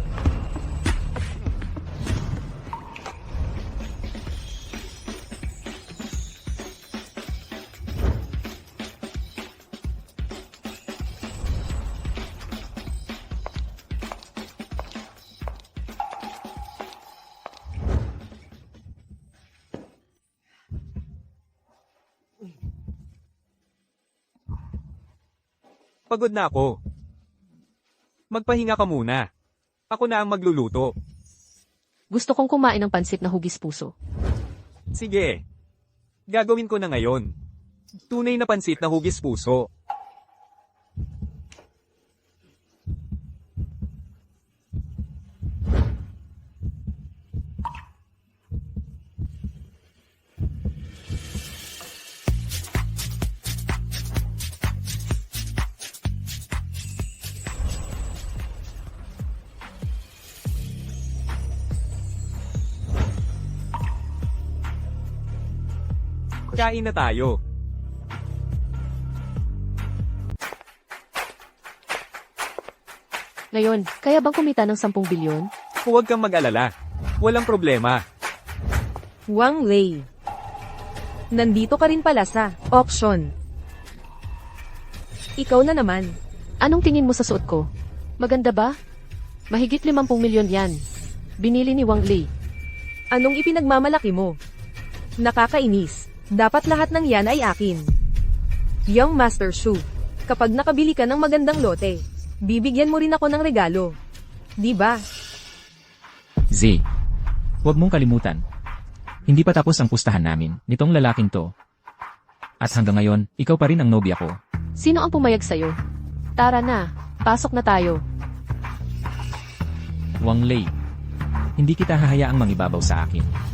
Pagod na ako. Magpahinga ka muna. Ako na ang magluluto. Gusto kong kumain ng pansit na hugis puso. Sige. Gagawin ko na ngayon. Tunay na pansit na hugis puso. Kain na tayo. Ngayon, kaya bang kumita ng 10 bilyon? Huwag kang mag-alala. Walang problema. Wang Lei. Nandito ka rin pala sa auction. Ikaw na naman. Anong tingin mo sa suot ko? Maganda ba? Mahigit 50 milyon yan. Binili ni Wang Lei. Anong ipinagmamalaki mo? Nakakainis. Dapat lahat ng yan ay akin. Young Master Shu. Kapag nakabili ka ng magandang lote, bibigyan mo rin ako ng regalo. Di ba? Z. Huwag mong kalimutan. Hindi pa tapos ang pustahan namin, nitong lalaking to. At hanggang ngayon, ikaw pa rin ang nobya ko. Sino ang pumayag sa'yo? Tara na, pasok na tayo. Wang Lei. Hindi kita hahayaang mangibabaw sa akin.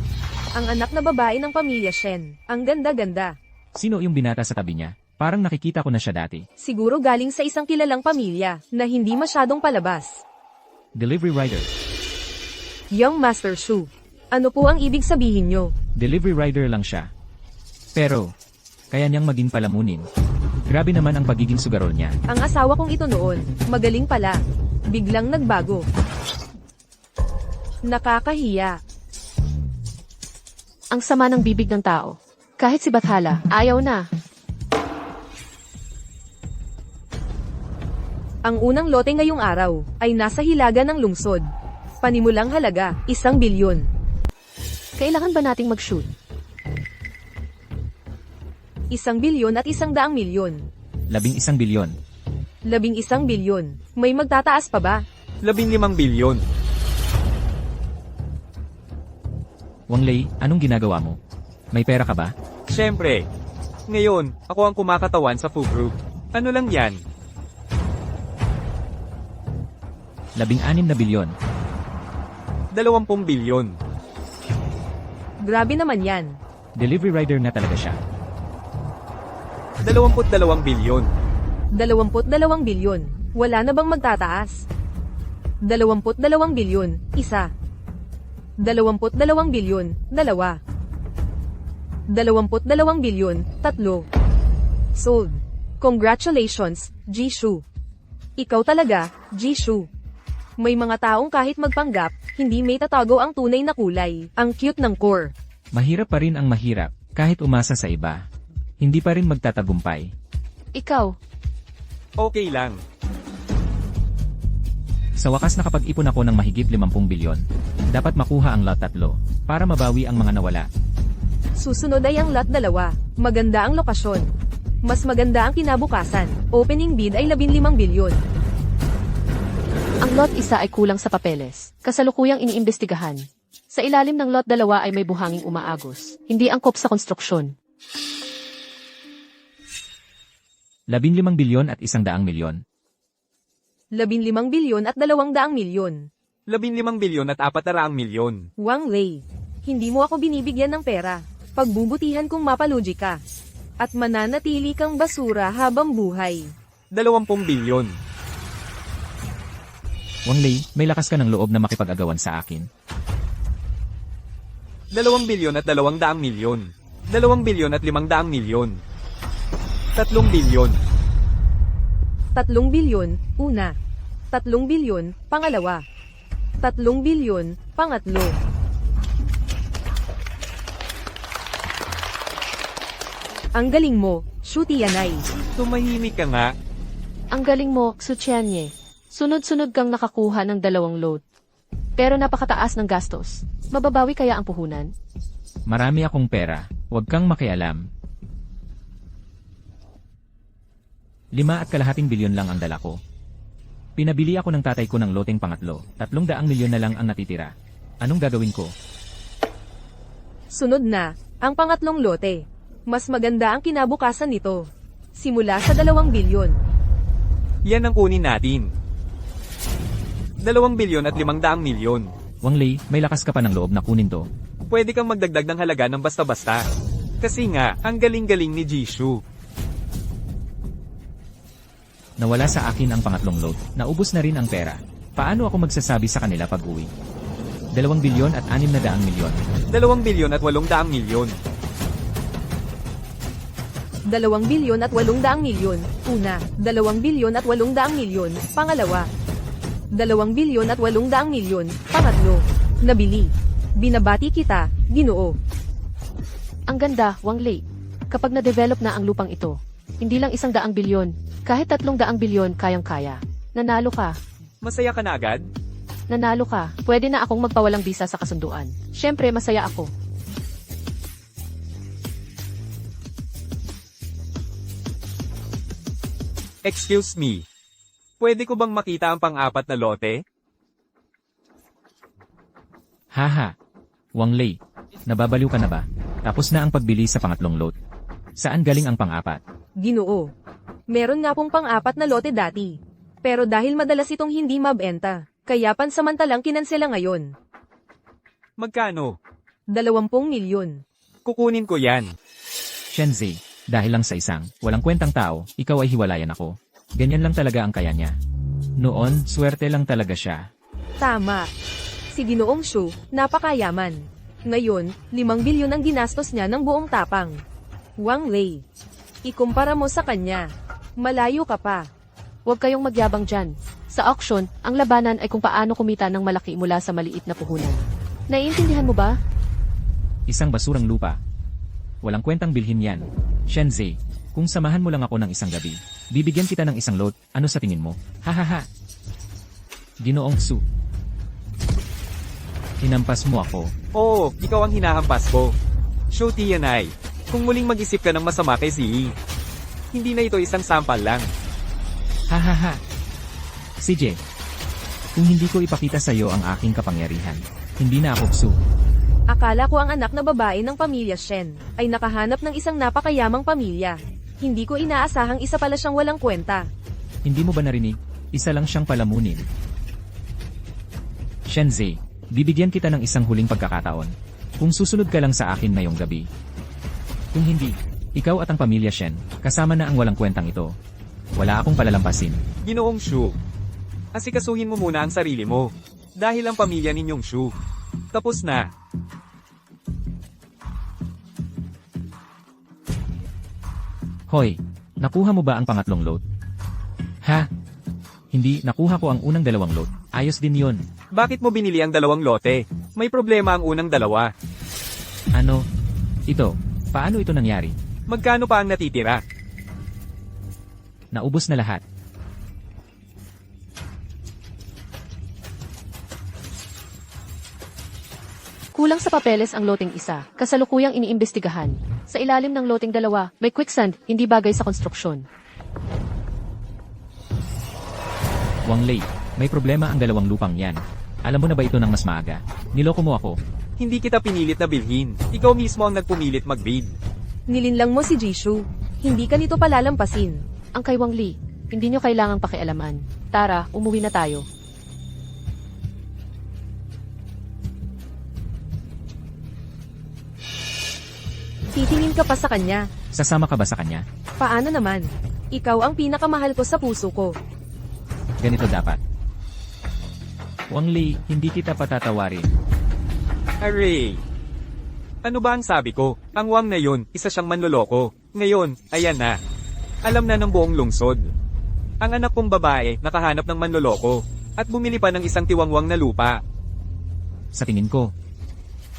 Ang anak na babae ng pamilya Shen. Ang ganda-ganda. Sino yung binata sa tabi niya? Parang nakikita ko na siya dati. Siguro galing sa isang kilalang pamilya na hindi masyadong palabas. Delivery rider. Young Master Shu. Ano po ang ibig sabihin nyo? Delivery rider lang siya. Pero, kaya niyang maging palamunin. Grabe naman ang pagiging sugarol niya. Ang asawa kong ito noon, magaling pala. Biglang nagbago. Nakakahiya. Ang sama ng bibig ng tao. Kahit si Bathala, ayaw na. Ang unang lote ngayong araw ay nasa hilaga ng lungsod. Panimulang halaga, 1 bilyon. Kailangan ba nating mag-shoot? 1 bilyon at 100 milyon. 11 bilyon. 11 bilyon. May magtataas pa ba? 15 bilyon. Wang Lei, anong ginagawa mo? May pera ka ba? Siyempre. Ngayon, ako ang kumakatawan sa Fu Group. Ano lang yan? 16 na bilyon. 20 bilyon. Grabe naman yan. Delivery rider na talaga siya. 22 bilyon. 22 bilyon. Wala na bang magtataas? 22 bilyon, 1. 22 bilyon, 2. 22 bilyon, 3. Sold. Congratulations, Jishu. Ikaw talaga, Jishu. May mga taong kahit magpanggap, hindi may tatago ang tunay na kulay. Ang cute ng core. Mahirap pa rin ang mahirap, kahit umasa sa iba. Hindi pa rin magtatagumpay. Ikaw, Okay lang. Sa wakas nakapag-ipon ako ng mahigit 50 bilyon. Dapat makuha ang lot 3, para mabawi ang mga nawala. Susunod ay ang lot 2. Maganda ang lokasyon. Mas maganda ang kinabukasan. Opening bid ay 15 bilyon. ang lot 1 ay kulang sa papeles. Kasalukuyang iniimbestigahan. Sa ilalim ng lot 2 ay may buhanging umaagos. Hindi angkop sa konstruksyon. 15 bilyon at 100 milyon. 15 bilyon at 200 milyon. 15 bilyon at 400 milyon. Wang Lei, hindi mo ako binibigyan ng pera. Pagbubutihan kong mapaluji ka. At mananatili kang basura habang buhay. 20 bilyon. Wang Lei, may lakas ka ng loob na makipag-agawan sa akin. 2 bilyon at 200 milyon. 2 bilyon at 500 milyon. 3 bilyon. 3 bilyon, una. 3 bilyon, pangalawa. 3 bilyon, pangatlo. Ang galing mo, Shuti Yanay. Tumahimik ka nga. Ang galing mo, Suchianye. Sunod-sunod kang nakakuha ng 2 load. Pero napakataas ng gastos. Mababawi kaya ang puhunan? Marami akong pera, huwag kang makialam. 5.2 bilyon lang ang dala ko. Pinabili ako ng tatay ko ng loteng pangatlo, 300 milyon na lang ang natitira. Anong gagawin ko? Sunod na, ang pangatlong lote. Mas maganda ang kinabukasan nito. Simula sa 2 bilyon. Yan ang kunin natin. 2 bilyon at 500 milyon. Wang Lei, may lakas ka pa ng loob na kunin to. Pwede kang magdagdag ng halaga ng basta-basta. Kasi nga, ang galing-galing ni Jishu. Nawala sa akin ang pangatlong load. Naubos na rin ang pera. Paano ako magsasabi sa kanila pag uwi? 2 bilyon at 600 milyon. 2 bilyon at 800 milyon. 2 bilyon at 800 milyon. Una, 2 bilyon at 800 milyon. Pangalawa, 2 bilyon at 800 milyon. Pangatlo, nabili. Binabati kita, Ginoo. Ang ganda, Wang Lei. Kapag na-develop na ang lupang ito, hindi lang 100 bilyon, kahit 300 bilyon kayang-kaya. Nanalo ka. Masaya ka na agad? Nanalo ka. Pwede na akong magpawalang bisa sa kasunduan. Siyempre, masaya ako. Excuse me. Pwede ko bang makita ang pang-apat na lote? Haha. Wang Lei, nababaliw ka na ba? Tapos na ang pagbili sa pangatlong lot. Saan galing ang pang-apat? Ginoo. Meron nga pong pang-4 na lote dati. Pero dahil madalas itong hindi mabenta, kaya pansamantalang kinansela ngayon. Magkano? 20 milyon. Kukunin ko yan. Shenzhe, dahil lang sa isang, walang kwentang tao, ikaw ay hiwalayan ako. Ganyan lang talaga ang kaya niya. Noon, swerte lang talaga siya. Tama. Si Ginoong Shu, napakayaman. Ngayon, 5 bilyon ang ginastos niya ng buong tapang. Wang Lei. Ikumpara mo sa kanya. Malayo ka pa. Huwag kayong magyabang dyan. Sa auction, ang labanan ay kung paano kumita ng malaki mula sa maliit na puhunan. Naiintindihan mo ba? Isang basurang lupa. Walang kwentang bilhin yan. Shenzhe, kung samahan mo lang ako ng isang gabi, bibigyan kita ng isang lot, ano sa tingin mo? Hahaha. Ginoong Su. Hinampas mo ako. Oo, ikaw ang hinahampas ko. Shu Tianai, kung muling mag-isip ka ng masama kay Ziyi, hindi na ito isang sampal lang. Hahaha. CJ, kung hindi ko ipakita sa iyo ang aking kapangyarihan, hindi na ako Su. Akala ko ang anak na babae ng pamilya Shen ay nakahanap ng isang napakayamang pamilya. Hindi ko inaasahang isa pala siyang walang kwenta. Hindi mo ba narinig? Isa lang siyang palamunin. Shenzhe, bibigyan kita ng isang huling pagkakataon. Kung susunod ka lang sa akin ngayong gabi. Kung hindi, ikaw at ang pamilya Shen, kasama na ang walang kwentang ito. Wala akong palalampasin. Ginoong Shu, asikasuhin mo muna ang sarili mo. Dahil ang pamilya ninyong Shu, tapos na. Hoy, nakuha mo ba ang pangatlong load? Ha? Hindi, nakuha ko ang unang 2 load. Ayos din yon. Bakit mo binili ang 2 lote? May problema ang unang 2. Ano? Ito, paano ito nangyari? Magkano pa ang natitira? Naubos na lahat. Kulang sa papeles ang loteng isa, kasalukuyang iniimbestigahan. Sa ilalim ng loteng 2, may quicksand, hindi bagay sa konstruksyon. Wang Lei, may problema ang 2 lupang yan. Alam mo na ba ito ng mas maaga? Niloko mo ako. Hindi kita pinilit na bilhin. Ikaw mismo ang nagpumilit mag-bid. Nilinlang mo si Jishu. Hindi ka nito palalampasin. Ang kay Wang Li, hindi nyo kailangang pakialaman. Tara, umuwi na tayo. Titingin ka pa sa kanya. Sasama ka ba sa kanya? Paano naman? Ikaw ang pinakamahal ko sa puso ko. Ganito dapat. Wang Li, hindi kita patatawarin. Aray! Ano ba ang sabi ko? Ang Wang na yun, isa siyang manloloko. Ngayon, ayan na. Alam na ng buong lungsod. Ang anak kong babae, nakahanap ng manloloko. At bumili pa ng isang tiwangwang na lupa. Sa tingin ko,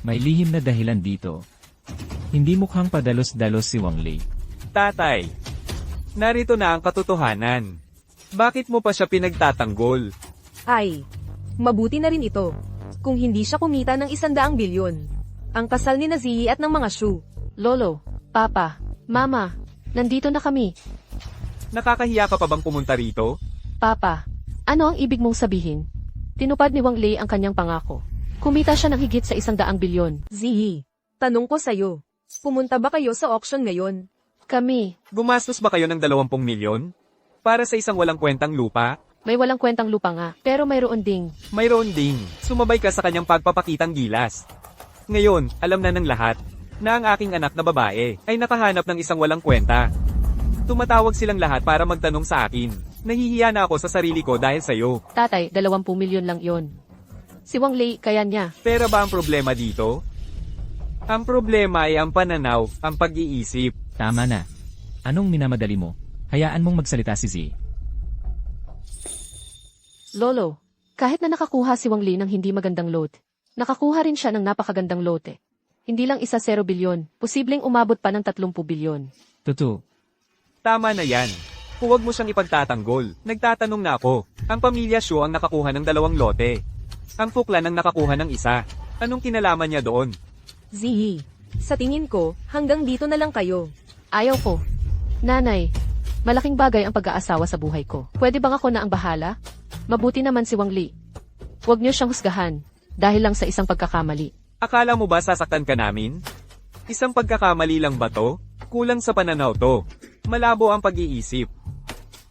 may lihim na dahilan dito. Hindi mukhang padalos-dalos si Wang Lei. Tatay, narito na ang katotohanan. Bakit mo pa siya pinagtatanggol? Ay, mabuti na rin ito. Kung hindi siya kumita ng 100 bilyon. Ang kasal ni Ziyi at ng mga Shu. Lolo, Papa, Mama, nandito na kami. Nakakahiya ka pa bang pumunta rito? Papa, ano ang ibig mong sabihin? Tinupad ni Wang Lei ang kanyang pangako. Kumita siya ng higit sa 100 bilyon. Zihi, tanong ko sa'yo. Pumunta ba kayo sa auction ngayon? Kami, Gumastos ba kayo ng 20 milyon? Para sa isang walang kwentang lupa? may walang kwentang lupa nga, pero mayroon ding. Mayroon ding, sumabay ka sa kanyang pagpapakitang gilas. Ngayon, alam na ng lahat, na ang aking anak na babae, ay nakahanap ng isang walang kwenta. Tumatawag silang lahat para magtanong sa akin. Nahihiya na ako sa sarili ko dahil sa'yo. Tatay, 20 milyon lang yon. Si Wang Lei, kaya niya. Pera ba ang problema dito? Ang problema ay ang pananaw, ang pag-iisip. Tama na. Anong minamadali mo? Hayaan mong magsalita si Z. Lolo, kahit na nakakuha si Wang Lei ng hindi magandang lote, nakakuha rin siya ng napakagandang lote. Hindi lang 0 bilyon, posibleng umabot pa ng 30 bilyon. Tutu, Tama na yan. Huwag mo siyang ipagtatanggol. Nagtatanong na ako. Ang pamilya Xu ang nakakuha ng 2 lote. Ang Fuklan ang nakakuha ng 1. Anong kinalaman niya doon? Zihi, sa tingin ko, hanggang dito na lang kayo. Ayaw ko. Nanay, malaking bagay ang pag-aasawa sa buhay ko. Pwede bang ako na ang bahala? Mabuti naman si Wang Lei. Huwag niyo siyang husgahan, dahil lang sa isang pagkakamali. Akala mo ba sasaktan ka namin? Isang pagkakamali lang ba to? Kulang sa pananaw to. Malabo ang pag-iisip.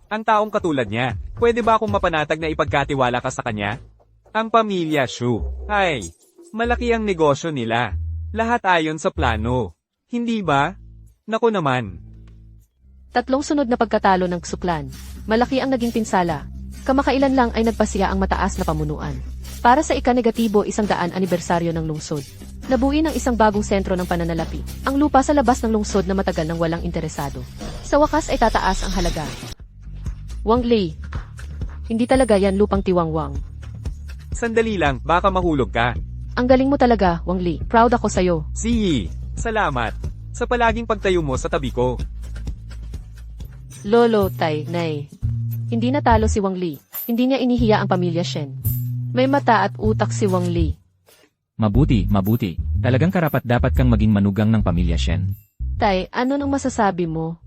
Ang taong katulad niya, pwede ba akong mapanatag na ipagkatiwala ka sa kanya? Ang pamilya Xu. Ay, malaki ang negosyo nila. Lahat ayon sa plano. Hindi ba? Naku naman. 3 sunod na pagkatalo ng Suklan. Malaki ang naging pinsala. Kamakailan lang ay nagpasiya ang mataas na pamunuan. Para sa ika-negatibo 100 anibersaryo ng lungsod. Nabuin ang isang bagong sentro ng pananalapi. Ang lupa sa labas ng lungsod na matagal nang walang interesado. Sa wakas ay tataas ang halaga. Wang Lei. Hindi talaga yan lupang tiwangwang. Sandali lang, baka mahulog ka. Ang galing mo talaga, Wang Lei. Proud ako sa'yo. Ziyi, salamat. Sa palaging pagtayo mo sa tabi ko. Lolo, Tay, Nay. Hindi natalo si Wang Lei. Hindi niya inihiya ang pamilya Shen. May mata at utak si Wang Lei. mabuti, mabuti. Talagang karapat dapat kang maging manugang ng pamilya Shen. Tay, ano nang masasabi mo?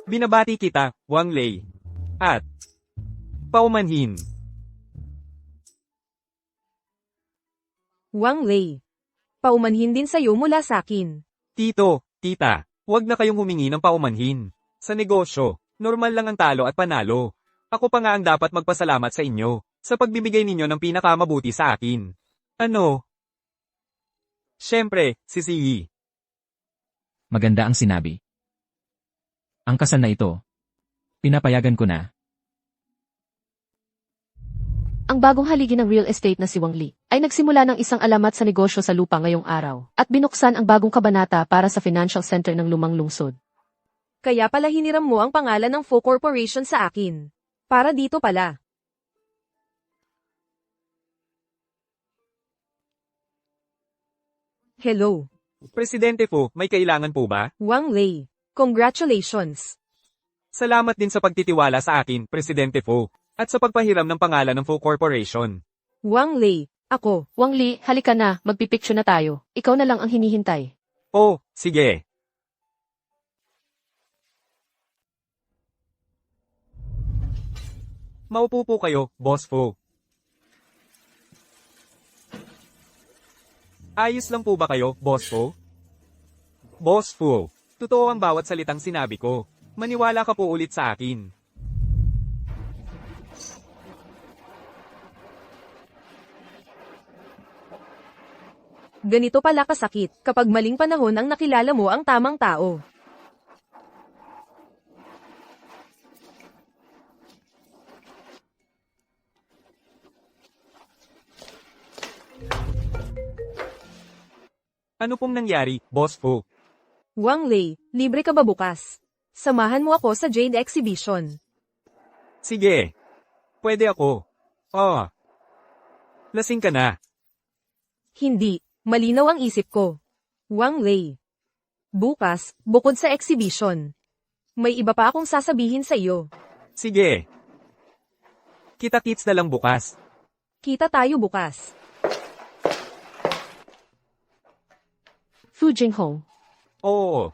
Binabati kita, Wang Lei. At paumanhin. Wang Lei. Paumanhin din sa'yo mula sa'kin. Tito, tita, huwag na kayong humingi ng paumanhin. Sa negosyo, normal lang ang talo at panalo. Ako pa nga ang dapat magpasalamat sa inyo, sa pagbibigay ninyo ng pinakamabuti sa akin. Ano? Siyempre, si Ziyi. Maganda ang sinabi. Ang kasal na ito, pinapayagan ko na. Ang bagong haligi ng real estate na si Wang Lei ay nagsimula ng isang alamat sa negosyo sa lupa ngayong araw at binuksan ang bagong kabanata para sa financial center ng lumang lungsod. Kaya pala hiniram mo ang pangalan ng Fo Corporation sa akin. Para dito pala. Hello, Presidente po, may kailangan po ba? Wang Lei. Congratulations. Salamat din sa pagtitiwala sa akin, Presidente Po, at sa pagpahiram ng pangalan ng Fo Corporation. Wang Lei, ako. Wang Lei, halika na, magpipicture na tayo. Ikaw na lang ang hinihintay. Oh, sige. Maupo po kayo, Boss Fo. Ayos lang po ba kayo, Boss Fo? Boss Fo, totoo ang bawat salitang sinabi ko. Maniwala ka po ulit sa akin. Ganito pala kasakit kapag maling panahon ang nakilala mo ang tamang tao. Ano pong nangyari, Boss Fo? Wang Lei, libre ka ba bukas? Samahan mo ako sa Jade Exhibition. Sige. Pwede ako. Oh. Lasing ka na. Hindi, malinaw ang isip ko. Wang Lei. Bukas, bukod sa exhibition. May iba pa akong sasabihin sa iyo. Sige. Kita-kits na lang bukas. Kita tayo bukas. Fu Jinghong. Oo.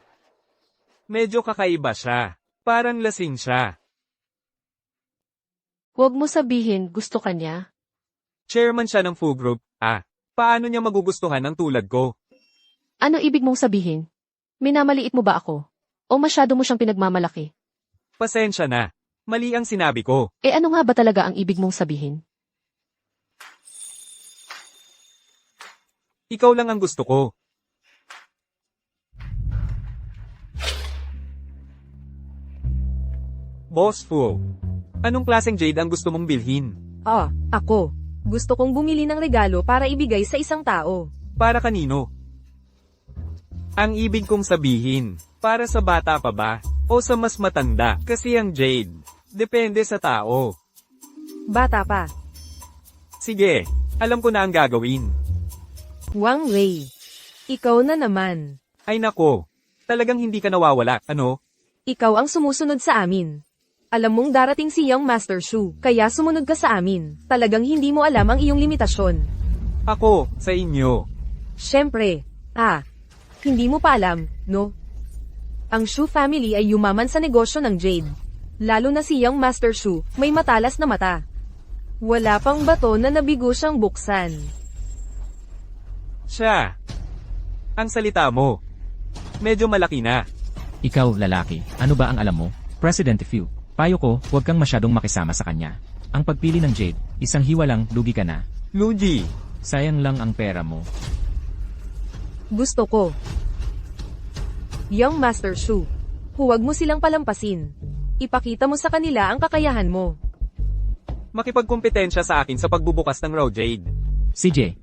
Medyo kakaiba siya. Parang lasing siya. Huwag mo sabihin gusto ka niya. Chairman siya ng Fu Group. Paano niya magugustuhan ang tulad ko? Ano ibig mong sabihin? Minamaliit mo ba ako? O masyado mo siyang pinagmamalaki? Pasensya na. Mali ang sinabi ko. Ano nga ba talaga ang ibig mong sabihin? Ikaw lang ang gusto ko. Boss Fu, anong klaseng jade ang gusto mong bilhin? Ako. Gusto kong bumili ng regalo para ibigay sa isang tao. Para kanino? Ang ibig kong sabihin, para sa bata pa ba? O sa mas matanda? Kasi ang jade, depende sa tao. Bata pa. Sige, alam ko na ang gagawin. Wang Lei. Ikaw na naman. Ay nako, talagang hindi ka nawawala, ano? Ikaw ang sumusunod sa amin. Alam mong darating si Young Master Shu, kaya sumunod ka sa amin. Talagang hindi mo alam ang iyong limitasyon. Ako, sa inyo. Siyempre. Hindi mo pa alam, no? Ang Shu family ay yumaman sa negosyo ng jade. Lalo na si Young Master Shu, may matalas na mata. Wala pang bato na nabigo siyang buksan. Siya. Ang salita mo. Medyo malaki na. Ikaw, lalaki, ano ba ang alam mo? President Fu, payo ko, huwag kang masyadong makisama sa kanya. Ang pagpili ng jade, isang hiwa lang, lugi ka na. Luigi, Sayang lang ang pera mo. Gusto ko. Young Master Shu, huwag mo silang palampasin. Ipakita mo sa kanila ang kakayahan mo. makipagkompetensya sa akin sa pagbubukas ng raw jade. CJ,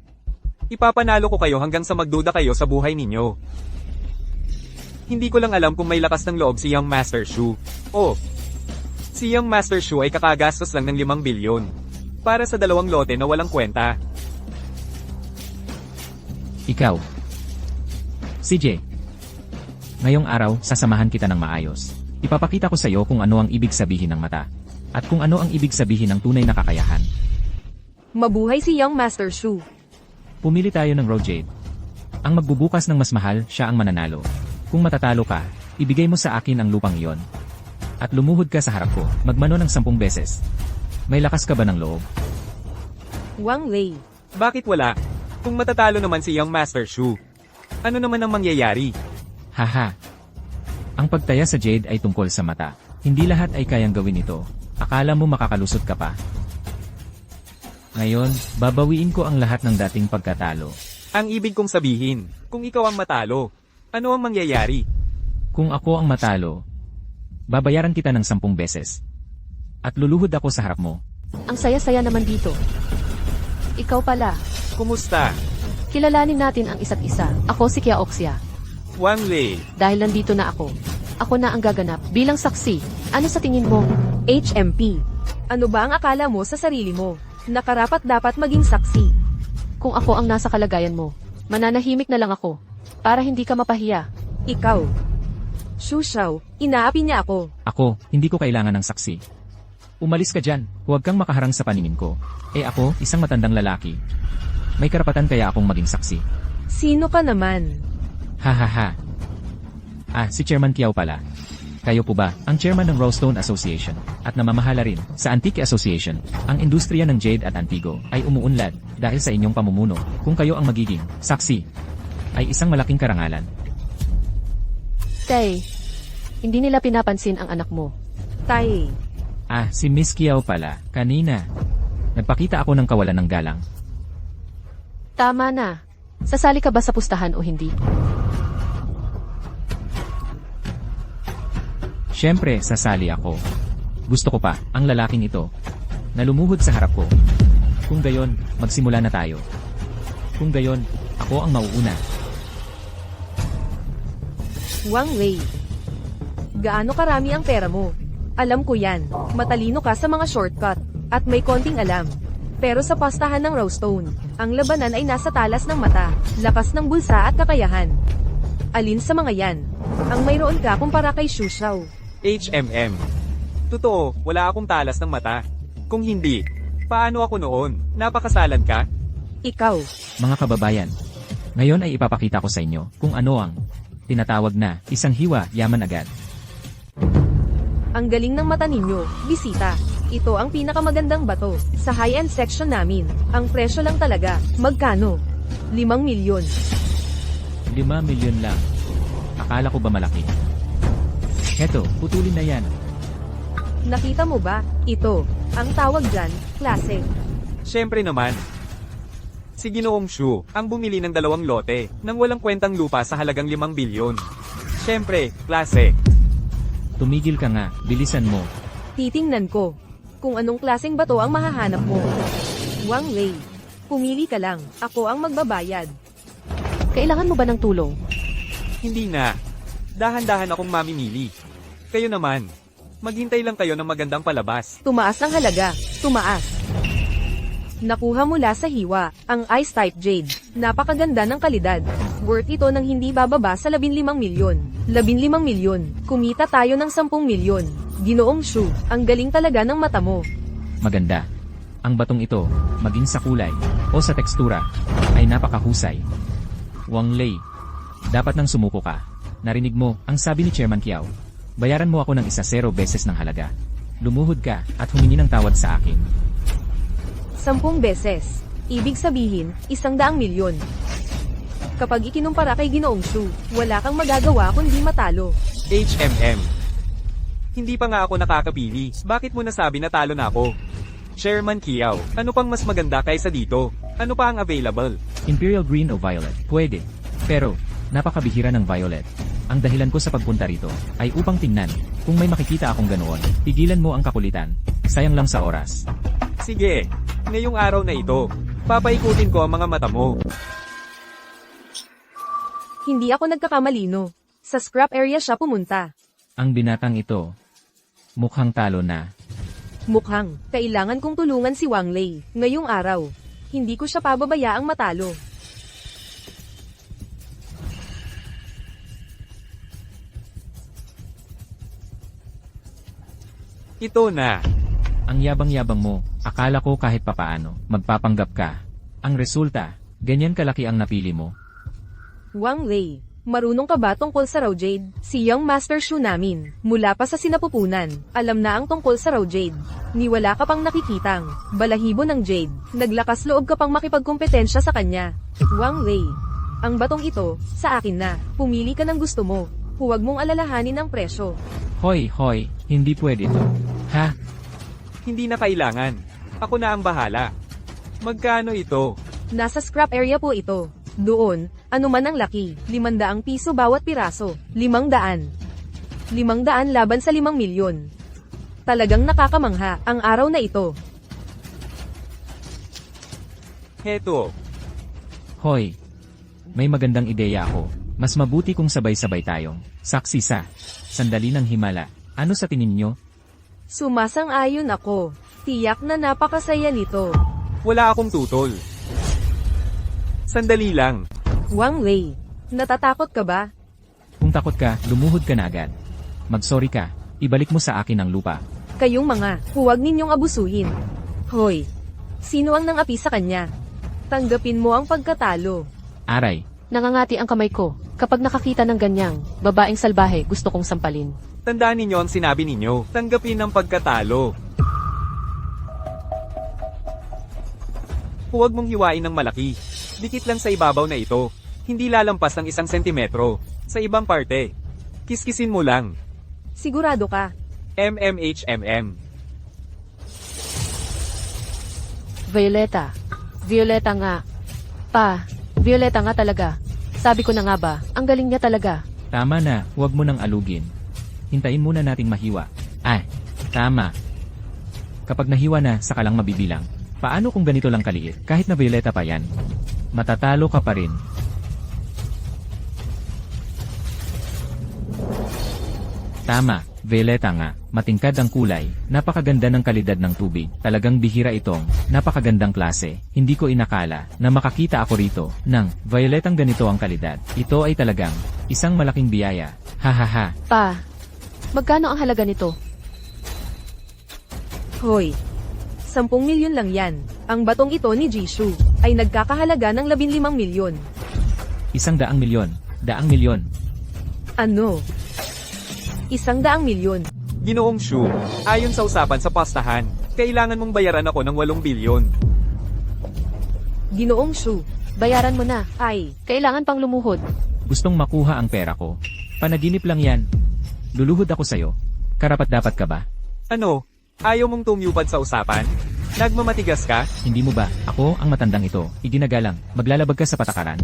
Ipapanalo ko kayo hanggang sa magduda kayo sa buhay ninyo. Hindi ko lang alam kung may lakas ng loob si Young Master Shu. Si Young Master Shu ay kakagastos lang ng 5 bilyon. Para sa 2 lote na walang kwenta. ikaw. CJ, ngayong araw, sasamahan kita ng maayos. Ipapakita ko sa iyo kung ano ang ibig sabihin ng mata. At kung ano ang ibig sabihin ng tunay na kakayahan. Mabuhay si Young Master Shu. Pumili tayo ng raw jade. Ang magbubukas ng mas mahal, siya ang mananalo. Kung matatalo ka, ibigay mo sa akin ang lupang iyon. At lumuhod ka sa harap ko, magmano ng 10 beses. May lakas ka ba ng loob? Wang Lei. Bakit wala? Kung matatalo naman si Young Master Shu, ano naman ang mangyayari? Haha. Ang pagtaya sa jade ay tungkol sa mata. Hindi lahat ay kayang gawin ito. Akala mo makakalusot ka pa. Ngayon, babawiin ko ang lahat ng dating pagkatalo. Ang ibig kong sabihin, kung ikaw ang matalo, ano ang mangyayari? Kung ako ang matalo, babayaran kita ng 10 beses. At luluhod ako sa harap mo. Ang saya-saya naman dito. Ikaw pala. Kumusta? Kilalanin natin ang isa't isa. Ako si Kia Oxia. Wang Lei, Dahil nandito na ako. Ako na ang gaganap bilang saksi. Ano sa tingin mo? HMP. Ano ba ang akala mo sa sarili mo? Nakarapat dapat maging saksi. Kung ako ang nasa kalagayan mo, mananahimik na lang ako. Para hindi ka mapahiya. Ikaw. Shu Xiao, inaapi niya ako. Ako, hindi ko kailangan ng saksi. Umalis ka dyan, huwag kang makaharang sa paningin ko. Ako, isang matandang lalaki. May karapatan kaya akong maging saksi. Sino ka naman? Hahaha. Si Chairman Kiao pala. Kayo po ba, ang chairman ng Rowstone Association, at namamahala rin sa Antique Association, ang industriya ng Jade at Antigo, ay umuunlad, dahil sa inyong pamumuno, kung kayo ang magiging saksi, ay isang malaking karangalan. Tay, hindi nila pinapansin ang anak mo. Tay. Si Miss Kiao pala, kanina. Nagpakita ako ng kawalan ng galang. Tama na. Sasali ka ba sa pustahan o hindi? Siyempre, sasali ako. Gusto ko pa, ang lalaking ito, na lumuhod sa harap ko. Kung gayon, magsimula na tayo. Kung gayon, ako ang mauuna. Wang Lei. Gaano karami ang pera mo? Alam ko yan. Matalino ka sa mga shortcut. At may konting alam. Pero sa pastahan ng Rowstone, ang labanan ay nasa talas ng mata, lakas ng bulsa at kakayahan. Alin sa mga yan ang mayroon ka kumpara kay Shu Xiao? HMM. Totoo, wala akong talas ng mata. Kung hindi, paano ako noon? Napakasalan ka? Ikaw. Mga kababayan, ngayon ay ipapakita ko sa inyo kung ano ang tinatawag na isang hiwa yaman agad. Ang galing ng mata ninyo, bisita. Ito ang pinakamagandang bato. Sa high-end section namin. Ang presyo lang talaga. Magkano? 5 milyon. 5 milyon lang. Akala ko ba malaki? Heto, putulin na yan. Nakita mo ba? Ito. Ang tawag dyan, klase. Siyempre naman. Si Ginoong Shu, ang bumili ng 2 lote, ng walang kwentang lupa sa halagang 5 bilyon. Siyempre, klase. Tumigil ka nga, bilisan mo. Titingnan ko. Kung anong klaseng bato ang mahahanap mo. Wang Lei. Pumili ka lang. Ako ang magbabayad. Kailangan mo ba ng tulong? Hindi na. Dahan-dahan akong mamimili. Kayo naman. Maghintay lang kayo ng magandang palabas. Tumaas ang halaga. Tumaas. Nakuha mula sa hiwa, ang Ice Type Jade. Napakaganda ng kalidad. Worth ito ng hindi bababa sa 15 milyon. 15 milyon. Kumita tayo ng 10 milyon. Ginoong Shu, ang galing talaga ng mata mo. Maganda. Ang batong ito, maging sa kulay, o sa tekstura, ay napakahusay. Wang Lei, dapat nang sumuko ka. Narinig mo, ang sabi ni Chairman Kiao. Bayaran mo ako ng 10 beses ng halaga. Lumuhod ka, at humingi ng tawad sa akin. 10 beses. Ibig sabihin, 100 milyon. Kapag ikinumpara kay Ginoong Shu, wala kang magagawa kundi matalo. HMM. Hindi pa nga ako nakakapili. Bakit mo nasabi na talo na ako? Chairman Kiao, ano pang mas maganda kaysa dito? Ano pa ang available? Imperial Green o Violet, pwede. Pero, napakabihira ng Violet. Ang dahilan ko sa pagpunta rito, ay upang tingnan, kung may makikita akong ganoon. Pigilan mo ang kakulitan. Sayang lang sa oras. Sige, ngayong araw na ito, papaikutin ko ang mga mata mo. Hindi ako nagkakamalino. Sa scrap area siya pumunta. Ang binatang ito, mukhang talo na. Mukhang, kailangan kong tulungan si Wang Lei. Ngayong araw, hindi ko siya pababayaang matalo. Ito na. Ang yabang-yabang mo, akala ko kahit papaano, magpapanggap ka. Ang resulta, ganyan kalaki ang napili mo. Wang Lei, marunong ka ba tungkol sa Raw Jade? Si Young Master Shu namin, mula pa sa sinapupunan, alam na ang tungkol sa Raw Jade. Ni wala ka pang nakikitang balahibo ng Jade, naglakas loob ka pang makipagkompetensya sa kanya. Wang Lei, ang batong ito, sa akin na, pumili ka ng gusto mo. Huwag mong alalahanin ang presyo. Hoy, hindi pwede ito. Ha? Hindi na kailangan. Ako na ang bahala. Magkano ito? Nasa scrap area po ito. Doon, anuman ang laki, 500 piso bawat piraso, 500. 500 laban sa 5 milyon. Talagang nakakamangha ang araw na ito. Heto. Hoy, may magandang ideya ako. Mas mabuti kung sabay-sabay tayong saksi sa sandali ng himala. Ano sa tingin nyo? Sumasang-ayon ako. Tiyak na napakasaya nito. Wala akong tutol. Sandali lang. Wang Lei, natatakot ka ba? Kung takot ka, lumuhod ka na agad. Mag-sorry ka, ibalik mo sa akin ang lupa. Kayong mga, huwag ninyong abusuhin. Hoy, sino ang nangapi sa kanya? Tanggapin mo ang pagkatalo. Aray, Nangangati ang kamay ko. Kapag nakakita ng ganyang, babaeng salbahe, gusto kong sampalin. Tandaan ninyo ang sinabi ninyo. Tanggapin ang pagkatalo. Huwag mong hiwain ng malaki. Dikit lang sa ibabaw na ito. Hindi lalampas ng 1 sentimetro. Sa ibang parte. Kiskisin mo lang. Sigurado ka. MMHMM. Violeta. Violeta nga. Pa, Violeta nga talaga. Sabi ko na nga ba, ang galing niya talaga. tama na, huwag mo nang alugin. Hintayin muna nating mahiwa. Tama. Kapag nahiwa na, saka lang mabibilang. Paano kung ganito lang kaliit, kahit na Violeta pa yan? Matatalo ka pa rin. Tama, Violeta nga, matingkad ang kulay, napakaganda ng kalidad ng tubig, talagang bihira itong, napakagandang klase, hindi ko inakala, na makakita ako rito, ng, Violetang ganito ang kalidad, ito ay talagang, isang malaking biyaya, hahaha. Pa, magkano ang halaga nito? Hoy, 10 milyon lang yan. Ang batong ito ni Jishu ay nagkakahalaga ng 15 milyon. 100 milyon, 100 milyon. Ano? 100 milyon. Ginoong Shu, ayon sa usapan sa pastahan, kailangan mong bayaran ako ng 8 bilyon. Ginoong Shu, Bayaran mo na. ay, Kailangan pang lumuhod. Gustong makuha ang pera ko. Panaginip lang yan. Luluhod ako sa'yo. Karapat-dapat ka ba? Ano? Ayaw mong tumyupad sa usapan? Nagmamatigas ka? Hindi mo ba? Ako ang matandang ito. Iginagalang. Maglalabag ka sa patakaran.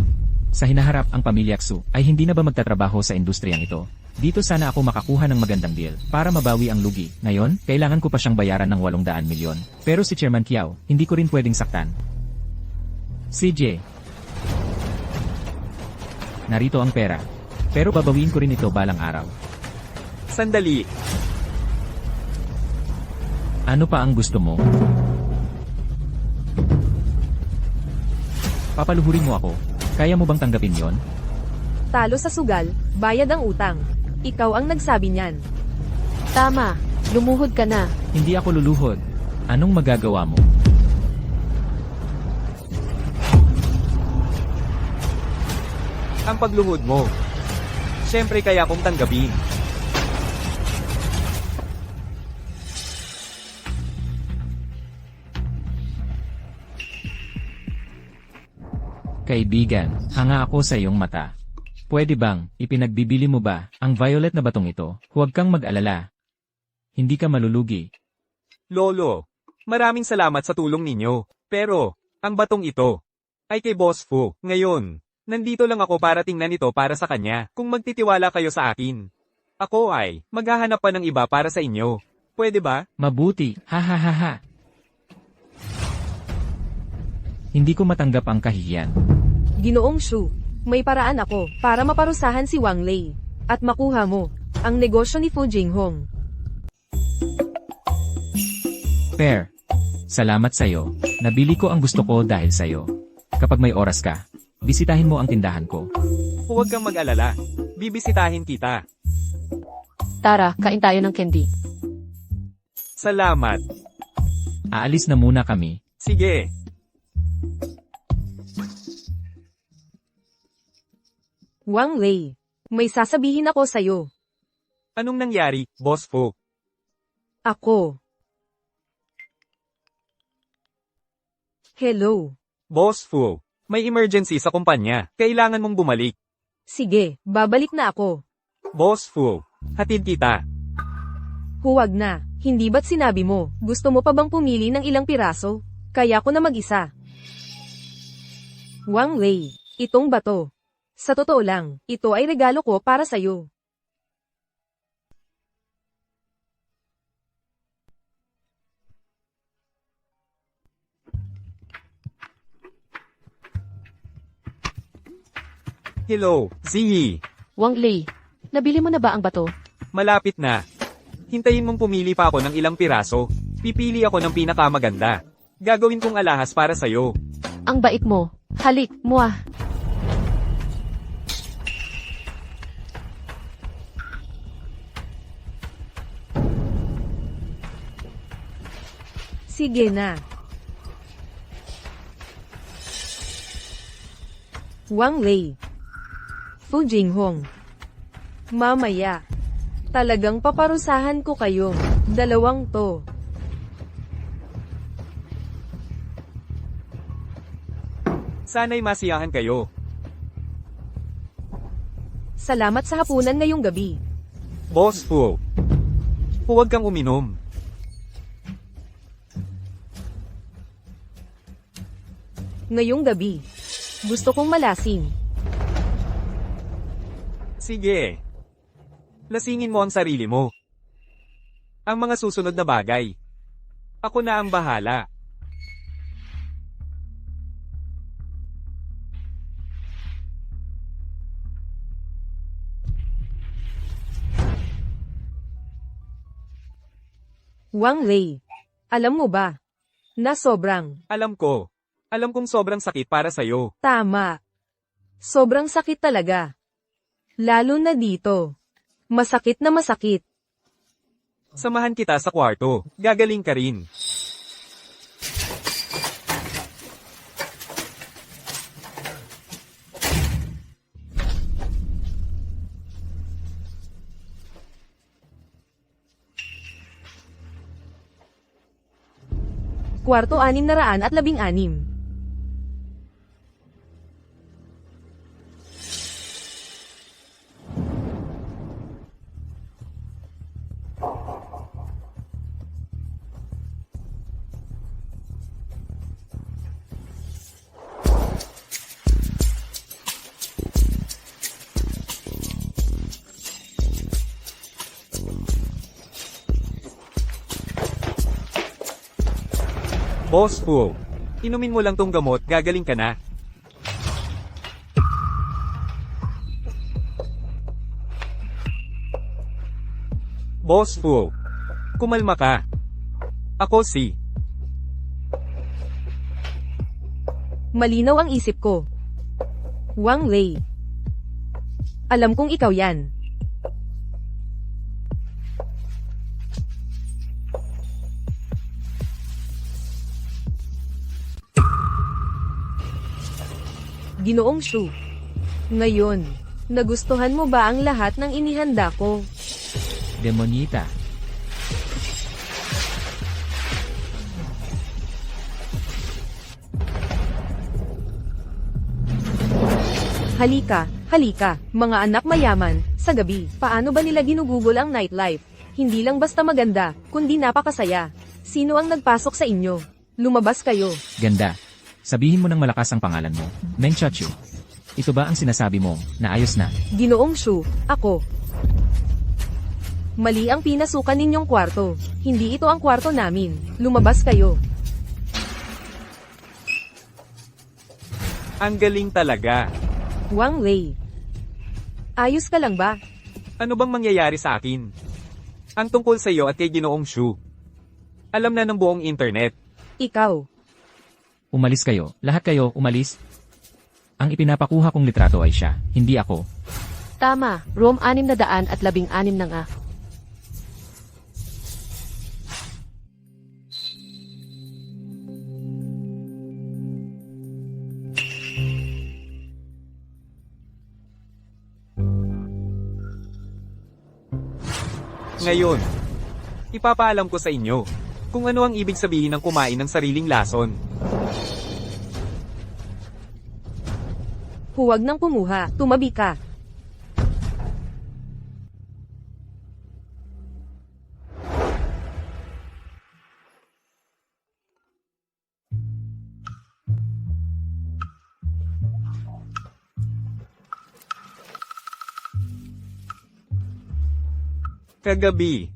Sa hinaharap ang pamilya Xu ay hindi na ba magtatrabaho sa industriyang ito? Dito sana ako makakuha ng magandang deal para mabawi ang lugi. Ngayon, kailangan ko pa siyang bayaran ng 800 milyon. Pero si Chairman Kiao, hindi ko rin pwedeng saktan. CJ. Narito ang pera. Pero babawiin ko rin ito balang araw. Sandali. Ano pa ang gusto mo? Papaluhurin mo ako. Kaya mo bang tanggapin yon? talo sa sugal, bayad ang utang. Ikaw ang nagsabi niyan. Tama. Lumuhod ka na. Hindi ako luluhod. Anong magagawa mo? Ang pagluhod mo. Siyempre kaya kong tanggapin. Kaibigan, hanga ako sa iyong mata. Pwede bang, ipinagbibili mo ba, ang violet na batong ito? Huwag kang mag-alala. Hindi ka malulugi. Lolo, maraming salamat sa tulong ninyo. Pero, ang batong ito ay kay Boss Fu. Ngayon, nandito lang ako para tingnan ito para sa kanya. Kung magtitiwala kayo sa akin, ako ay maghahanap pa ng iba para sa inyo. Pwede ba? Mabuti, ha ha ha ha. Hindi ko matanggap ang kahihiyan. Ginoong Shu, may paraan ako para maparusahan si Wang Lei at makuha mo ang negosyo ni Fu Jinghong. Fair. Salamat sa'yo. Nabili ko ang gusto ko dahil sa'yo. Kapag may oras ka, bisitahin mo ang tindahan ko. Huwag kang mag-alala. Bibisitahin kita. Tara, kain tayo ng candy. Salamat. Aalis na muna kami. Sige. Wang Lei, may sasabihin ako sa'yo. Anong nangyari, Boss Fu? Ako. Hello. Boss Fu, may emergency sa kumpanya. Kailangan mong bumalik. Sige, babalik na ako. Boss Fu, hatid kita. Huwag na. Hindi ba't sinabi mo, gusto mo pa bang pumili ng ilang piraso? Kaya ko na mag-isa. Wang Lei, itong bato. Sa totoo lang, ito ay regalo ko para sa'yo. Hello, Ziyi. Wang Lei, nabili mo na ba ang bato? Malapit na. Hintayin mong pumili pa ako ng ilang piraso. Pipili ako ng pinakamaganda. Gagawin kong alahas para sa'yo. Ang bait mo. Halik, muah. Sige na. Wang Lei. Fu Jinghong. Mamaya. Talagang paparusahan ko kayo. Dalawang to. Sana'y masiyahan kayo. Salamat sa hapunan ngayong gabi. Boss Fu. Huwag kang uminom. Ngayong gabi. Gusto kong malasing. Sige. Lasingin mo ang sarili mo. Ang mga susunod na bagay. Ako na ang bahala. Wang Lei. Alam mo ba? Na sobrang. Alam ko. Alam kong sobrang sakit para sa'yo. Tama. Sobrang sakit talaga. Lalo na dito. Masakit na masakit. Samahan kita sa kwarto. Gagaling ka rin. Kwarto 616. Boss Fu, inumin mo lang tong gamot, gagaling ka na. Boss Fu, kumalma ka. Ako si... Malinaw ang isip ko. Wang Lei. Alam kong ikaw yan. Ginoong Shu. Ngayon, nagustuhan mo ba ang lahat ng inihanda ko? Demonita. Halika, halika, mga anak mayaman, sa gabi, paano ba nila ginugugol ang nightlife? Hindi lang basta maganda, kundi napakasaya. Sino ang nagpasok sa inyo? Lumabas kayo. Ganda. Sabihin mo ng malakas ang pangalan mo. Meng Chachu. Ito ba ang sinasabi mo, na ayos na? Ginoong Shu, ako. Mali ang pinasukan ninyong kwarto. Hindi ito ang kwarto namin. Lumabas kayo. Ang galing talaga. Wang Lei. Ayos ka lang ba? Ano bang mangyayari sa akin? Ang tungkol sa iyo at kay Ginoong Shu. Alam na ng buong internet. Ikaw. Umalis kayo. Lahat kayo, umalis. Ang ipinapakuha kong litrato ay siya, hindi ako. Tama, Rome 616 na nga. Ngayon, ipapaalam ko sa inyo kung ano ang ibig sabihin ng kumain ng sariling lason. Huwag nang kumuha. Tumabi ka. Kagabi,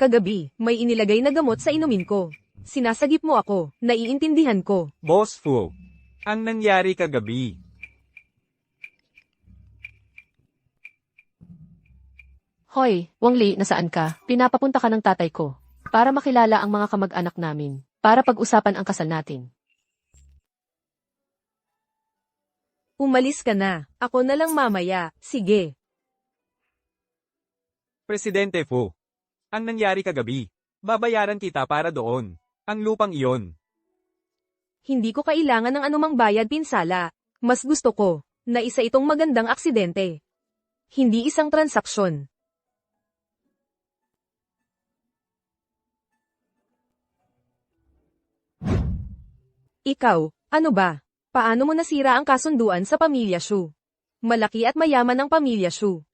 Kagabi, may inilagay na gamot sa inumin ko. Sinasagip mo ako. Naiintindihan ko. Boss Fu, ang nangyari kagabi. Hoy, Wang Li, nasaan ka? Pinapapunta ka ng tatay ko. Para makilala ang mga kamag-anak namin. Para pag-usapan ang kasal natin. Umalis ka na. Ako na lang mamaya. Sige. Presidente Fu, ang nangyari kagabi. Babayaran kita para doon. Ang lupang iyon. Hindi ko kailangan ng anumang bayad pinsala. Mas gusto ko na isa itong magandang aksidente. Hindi isang transaksyon. Ikaw, ano ba? Paano mo nasira ang kasunduan sa pamilya Shu? Malaki at mayaman ang pamilya Shu.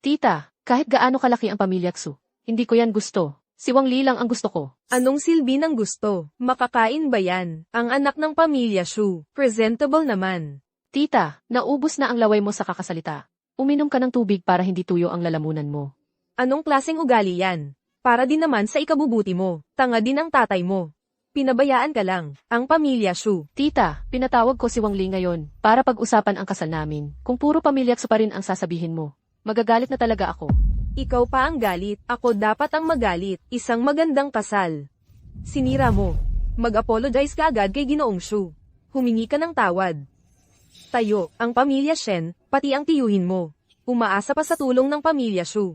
Tita, kahit gaano kalaki ang pamilya Xu, hindi ko yan gusto. Si Wang Li lang ang gusto ko. Anong silbi ng gusto? Makakain ba yan? Ang anak ng pamilya Shu. Presentable naman. Tita, naubos na ang laway mo sa kakasalita. Uminom ka ng tubig para hindi tuyo ang lalamunan mo. Anong klaseng ugali yan? Para din naman sa ikabubuti mo. Tanga din ang tatay mo. Pinabayaan ka lang. Ang pamilya Shu. Tita, pinatawag ko si Wang Li ngayon para pag-usapan ang kasal namin. Kung puro pamilya Xu pa rin ang sasabihin mo, magagalit na talaga ako. Ikaw pa ang galit. Ako dapat ang magalit. Isang magandang kasal. Sinira mo. Mag-apologize ka agad kay Ginoong Shu. Humingi ka ng tawad. Tayo, ang pamilya Shen, pati ang tiyuhin mo. Umaasa pa sa tulong ng pamilya Shu.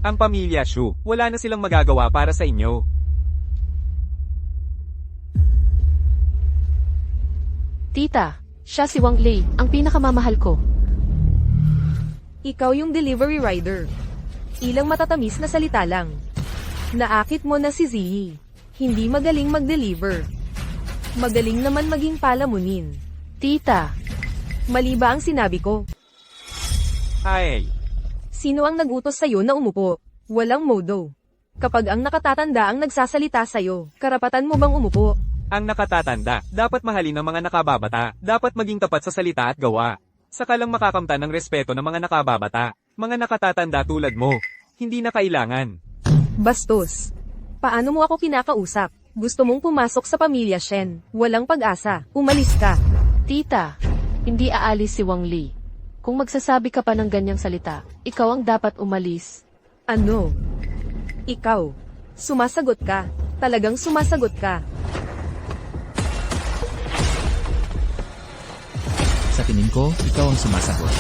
Ang pamilya Shu, wala na silang magagawa para sa inyo. Tita, siya si Wang Li, ang pinakamamahal ko. Ikaw yung delivery rider. Ilang matatamis na salita lang. Naakit mo na si Ziyi. Hindi magaling mag-deliver. Magaling naman maging palamunin. Tita, Mali ba ang sinabi ko? Ay, Sino ang nagutos sa'yo na umupo? Walang modo. Kapag ang nakatatanda ang nagsasalita sa'yo, karapatan mo bang umupo? ang nakatatanda, dapat mahalin ng mga nakababata, dapat maging tapat sa salita at gawa. Saka lang makakamtan ng respeto ng mga nakababata, mga nakatatanda tulad mo. Hindi na kailangan. Bastos. Paano mo ako kinakausap? Gusto mong pumasok sa pamilya Shen. Walang pag-asa. Umalis ka. tita, hindi aalis si Wang Li. Kung magsasabi ka pa ng ganyang salita, ikaw ang dapat umalis. Ano? Ikaw. Sumasagot ka. Talagang sumasagot ka. Sa tingin ko, ikaw ang sumasagot.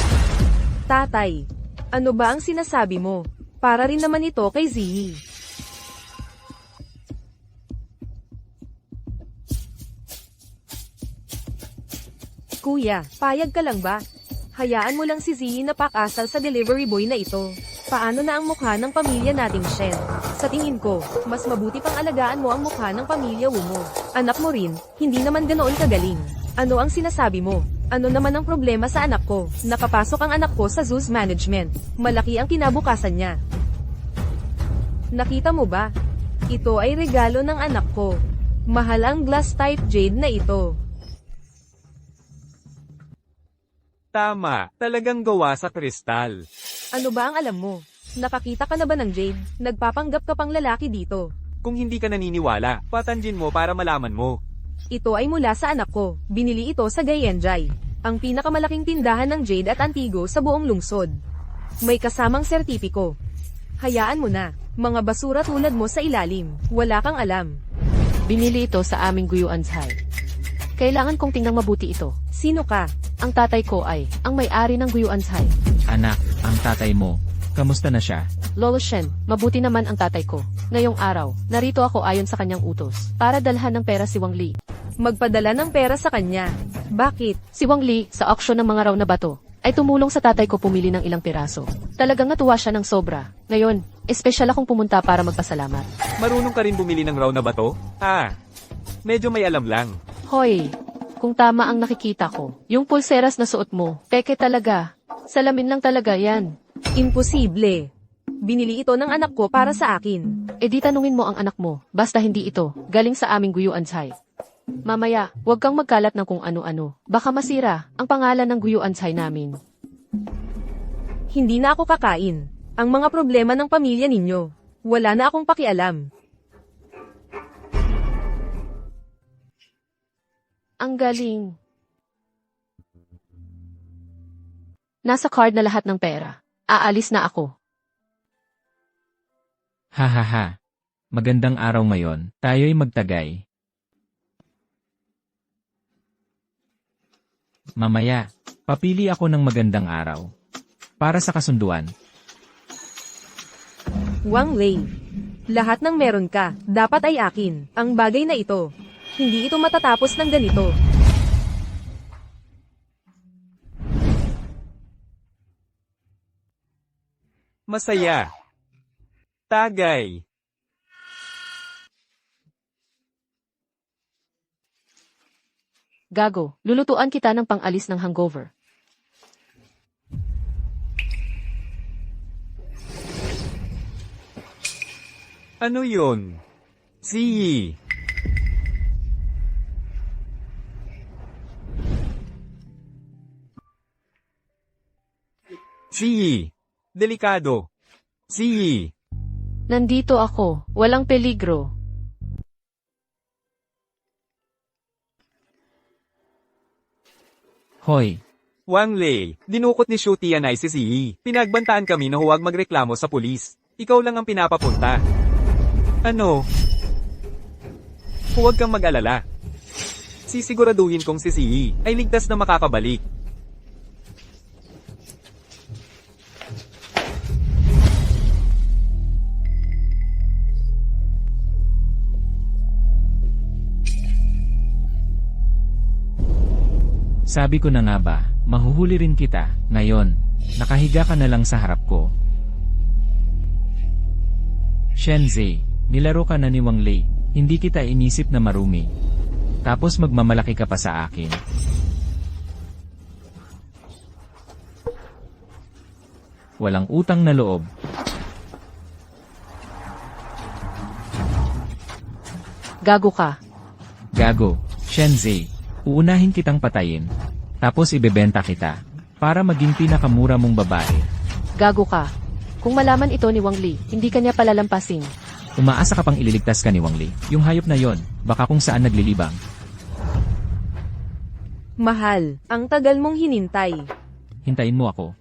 Tatay. Ano ba ang sinasabi mo? Para rin naman ito kay Ziyi. Kuya, payag ka lang ba? Hayaan mo lang si Ziyi na pakasal sa delivery boy na ito. Paano na ang mukha ng pamilya nating Shen? Sa tingin ko, mas mabuti pang alagaan mo ang mukha ng pamilya Wu mo. Anak mo rin, hindi naman ganoon kagaling. Ano ang sinasabi mo? Ano naman ang problema sa anak ko? Nakapasok ang anak ko sa Zeus Management. Malaki ang kinabukasan niya. Nakita mo ba? Ito ay regalo ng anak ko. Mahal ang glass type jade na ito. Tama, talagang gawa sa kristal. Ano ba ang alam mo? Nakakita ka na ba ng jade? Nagpapanggap ka pang lalaki dito. Kung hindi ka naniniwala, patanjin mo para malaman mo. Ito ay mula sa anak ko. Binili ito sa Gayenjai, ang pinakamalaking tindahan ng jade at antigo sa buong lungsod. May kasamang sertipiko. Hayaan mo na. Mga basura tulad mo sa ilalim. Wala kang alam. Binili ito sa aming Guyuansai. Kailangan kong tingnan mabuti ito. Sino ka? Ang tatay ko ay ang may-ari ng Guyuansai. Anak, ang tatay mo. Kamusta na siya? Lolo Shen, mabuti naman ang tatay ko. Ngayong araw, narito ako ayon sa kanyang utos, para dalhan ng pera si Wang Li. Magpadala ng pera sa kanya. Bakit? Si Wang Li, sa auction ng mga raw na bato, ay tumulong sa tatay ko pumili ng ilang piraso. Talagang natuwa siya ng sobra. Ngayon, espesyal akong pumunta para magpasalamat. Marunong ka rin bumili ng raw na bato? Medyo may alam lang. Hoy, kung tama ang nakikita ko, yung pulseras na suot mo, peke talaga. Salamin lang talaga yan. Imposible. Binili ito ng anak ko para sa akin. E di tanungin mo ang anak mo, basta hindi ito, galing sa aming Guyuansai. Mamaya, huwag kang magkalat ng kung ano-ano. Baka masira ang pangalan ng Guyuansai namin. Hindi na ako kakain. Ang mga problema ng pamilya ninyo. Wala na akong pakialam. Ang galing. Nasa card na lahat ng pera. Aalis na ako. Ha ha ha. Magandang araw ngayon, tayo'y magtagay. Mamaya, papili ako ng magandang araw. Para sa kasunduan. Wang Lei. Lahat ng meron ka, dapat ay akin. Ang bagay na ito. Hindi ito matatapos ng ganito. Masaya. Tagay. Gago, lulutuan kita ng pang-alis ng hangover. Ano yun? Ziyi. Ziyi. Delikado. Ziyi. Nandito ako, walang peligro. Hoy, Wang Lei, dinukot ni Shu Tianai si Ziyi. Pinagbantaan kami na huwag magreklamo sa pulis. Ikaw lang ang pinapapunta. Ano? Huwag kang mag-alala. Sisiguraduhin kong si Ziyi ay ligtas na makakabalik. sabi ko na nga ba, mahuhuli rin kita. Ngayon, nakahiga ka na lang sa harap ko. Shenzi, Nilaro ka na ni Wang Lei. Hindi kita inisip na marumi. Tapos magmamalaki ka pa sa akin. Walang utang na loob. Gago ka. Gago, Shenzhe. Uunahin kitang patayin. Tapos ibebenta kita. Para maging pinakamura mong babae. Gago ka. Kung malaman ito ni Wang Li, hindi kanya palalampasin. Umaasa ka pang ililigtas ka ni Wang Li. Yung hayop na yon, baka kung saan naglilibang. Mahal, ang tagal mong hinintay. Hintayin mo ako.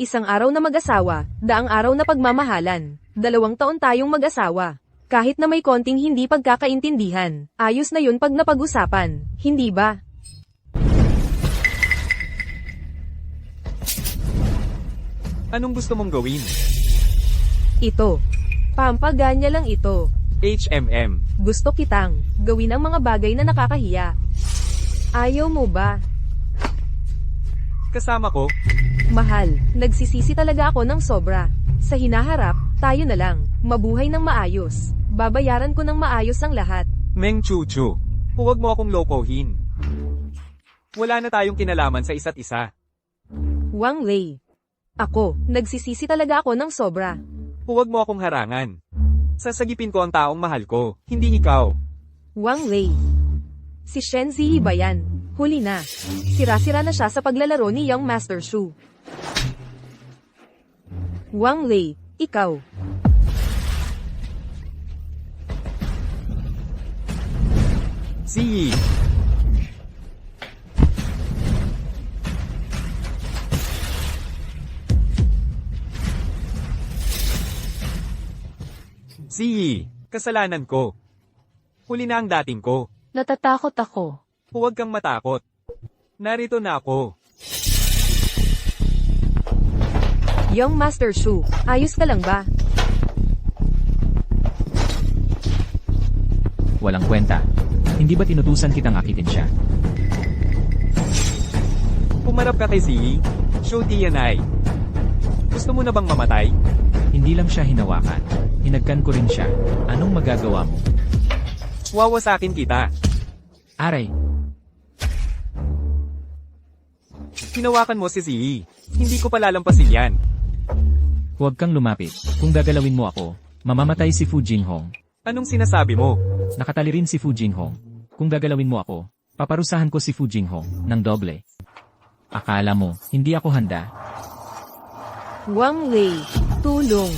Isang araw na mag-asawa, daang araw na pagmamahalan. 2 taon tayong mag-asawa. Kahit na may konting hindi pagkakaintindihan, ayos na yun pag napag-usapan, hindi ba? Anong gusto mong gawin? Ito. Pampaganya lang ito. HMM. Gusto kitang gawin ang mga bagay na nakakahiya. Ayaw mo ba? Kasama ko? Mahal, nagsisisi talaga ako ng sobra. Sa hinaharap, tayo na lang, mabuhay ng maayos. Babayaran ko ng maayos ang lahat. Meng Chuchu. Huwag mo akong lokohin. Wala na tayong kinalaman sa isa't isa. Wang Lei. Ako, nagsisisi talaga ako ng sobra. Huwag mo akong harangan. Sasagipin ko ang taong mahal ko, hindi ikaw. Wang Lei. Si Shen Ziyi ba yan? Huli na. Sira-sira na siya sa paglalaro ni Young Master Shu. Wang Lei, ikaw. Ziyi. Ziyi, kasalanan ko. Huli na ang dating ko. Natatakot ako. Huwag kang matakot. Narito na ako. Young Master Shu, ayos ka lang ba? Walang kwenta. Hindi ba tinutusan kitang akitin siya? Pumarap ka kay Ziyi. Show Tianai. Gusto mo na bang mamatay? Hindi lang siya hinawakan. Hinagkan ko rin siya. Anong magagawa mo? Wawasakin kita. Aray, Hinawakan mo si Ziyi. Hindi ko palalampasin yan. huwag kang lumapit. Kung gagalawin mo ako, mamamatay si Fu Jinghong. Anong sinasabi mo? Nakatali rin si Fu Jinghong. Kung gagalawin mo ako, paparusahan ko si Fu Jinghong ng doble. Akala mo, hindi ako handa. Wang Lei, tulong.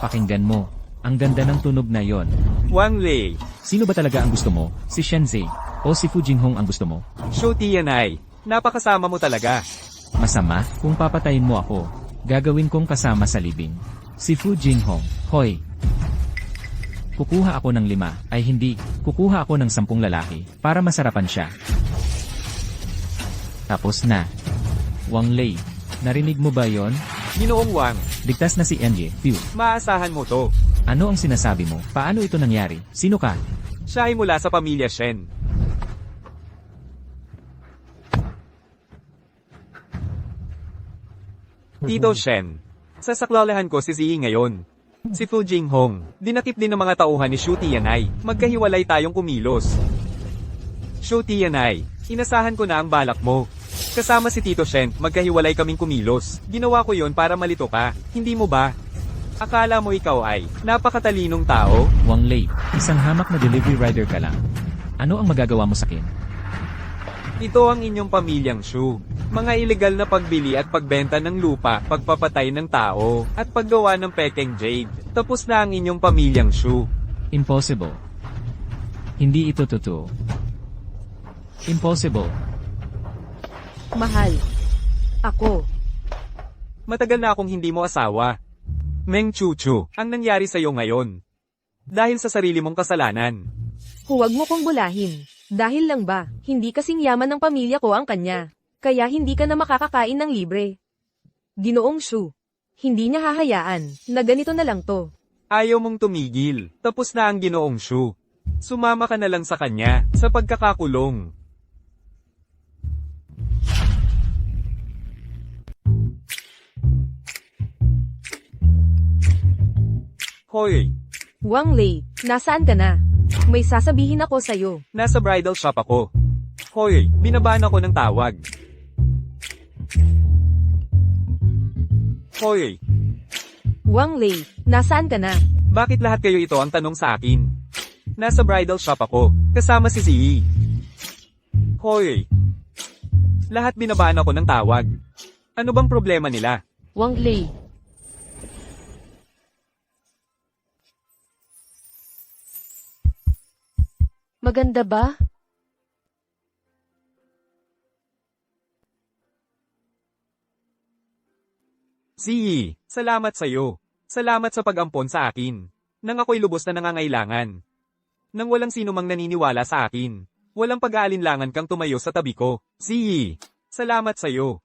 Pakinggan mo. Ang ganda ng tunog na yon. Wang Lei. Sino ba talaga ang gusto mo? Si Shenzhe o si Fu Jinghong ang gusto mo? Show Tianai. Napakasama mo talaga. Masama, kung papatayin mo ako, gagawin kong kasama sa libing. Si Fu Jinghong, hoy. Kukuha ako ng 5, ay hindi, kukuha ako ng 10 lalaki, para masarapan siya. Tapos na. Wang Lei, narinig mo ba yon? Ginoong Wang, Ligtas na si Enye, Phew. maasahan mo to. Ano ang sinasabi mo? Paano ito nangyari? Sino ka? Siya ay mula sa pamilya Shen. Tito Shen. Sasaklalahan ko si Ziyi ngayon. Si Fu Jinghong. Dinakip din ng mga tauhan ni Shu Tianai. Magkahiwalay tayong kumilos. Shu Tianai. Inasahan ko na ang balak mo. Kasama si Tito Shen, magkahiwalay kaming kumilos. Ginawa ko yon para malito ka. Hindi mo ba? Akala mo ikaw ay napakatalinong tao? Wang Lei, isang hamak na delivery rider ka lang. Ano ang magagawa mo sa akin? Ito ang inyong pamilyang Shu. Mga ilegal na pagbili at pagbenta ng lupa, pagpapatay ng tao, at paggawa ng pekeng jade. Tapos na ang inyong pamilyang Shu. Impossible. Hindi ito totoo. Impossible. Mahal. Ako. Matagal na akong hindi mo asawa. Meng Chuchu, ang nangyari sa'yo ngayon. Dahil sa sarili mong kasalanan. Huwag mo kong bulahin. Dahil lang ba, hindi kasing yaman ng pamilya ko ang kanya. Kaya hindi ka na makakakain ng libre. Ginoong Shu. Hindi niya hahayaan na ganito na lang to. Ayaw mong tumigil. Tapos na ang Ginoong Shu. Sumama ka na lang sa kanya, sa pagkakakulong. Hoy! Wang Lei, nasaan ka na? May sasabihin ako sa'yo. Nasa bridal shop ako. Hoy, binabaan ako ng tawag. Hoy, Wang Lei, nasaan ka na? bakit lahat kayo ito ang tanong sa akin? Nasa bridal shop ako, kasama si Ziyi. Hoy, lahat binabaan ako ng tawag. Ano bang problema nila? Wang Lei. Maganda ba? Ziyi, salamat sa'yo. Salamat sa pag-ampon sa akin. Nang ako'y lubos na nangangailangan. Nang walang sino mang naniniwala sa akin. Walang pag-aalinlangan kang tumayo sa tabi ko. Ziyi, salamat sa'yo.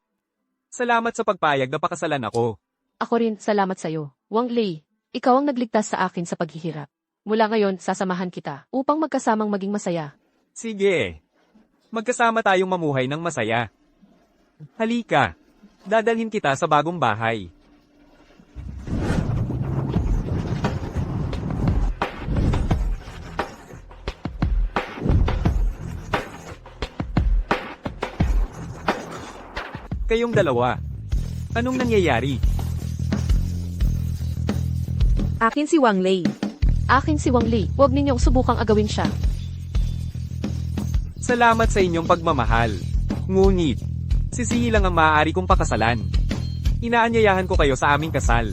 Salamat sa pagpayag na pakasalan ako. Ako rin, salamat sa'yo. Wang Lei, ikaw ang nagligtas sa akin sa paghihirap. Mula ngayon, sasamahan kita upang magkasamang maging masaya. Sige. Magkasama tayong mamuhay ng masaya. Halika. Dadalhin kita sa bagong bahay. Kayong dalawa. Anong nangyayari? Akin si Wang Lei. Akin si Wang Lei, huwag ninyong subukang agawin siya. Salamat sa inyong pagmamahal. Ngunit, si Ziyi lang ang maaari kong pakasalan. Inaanyayahan ko kayo sa aming kasal.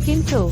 Kinto,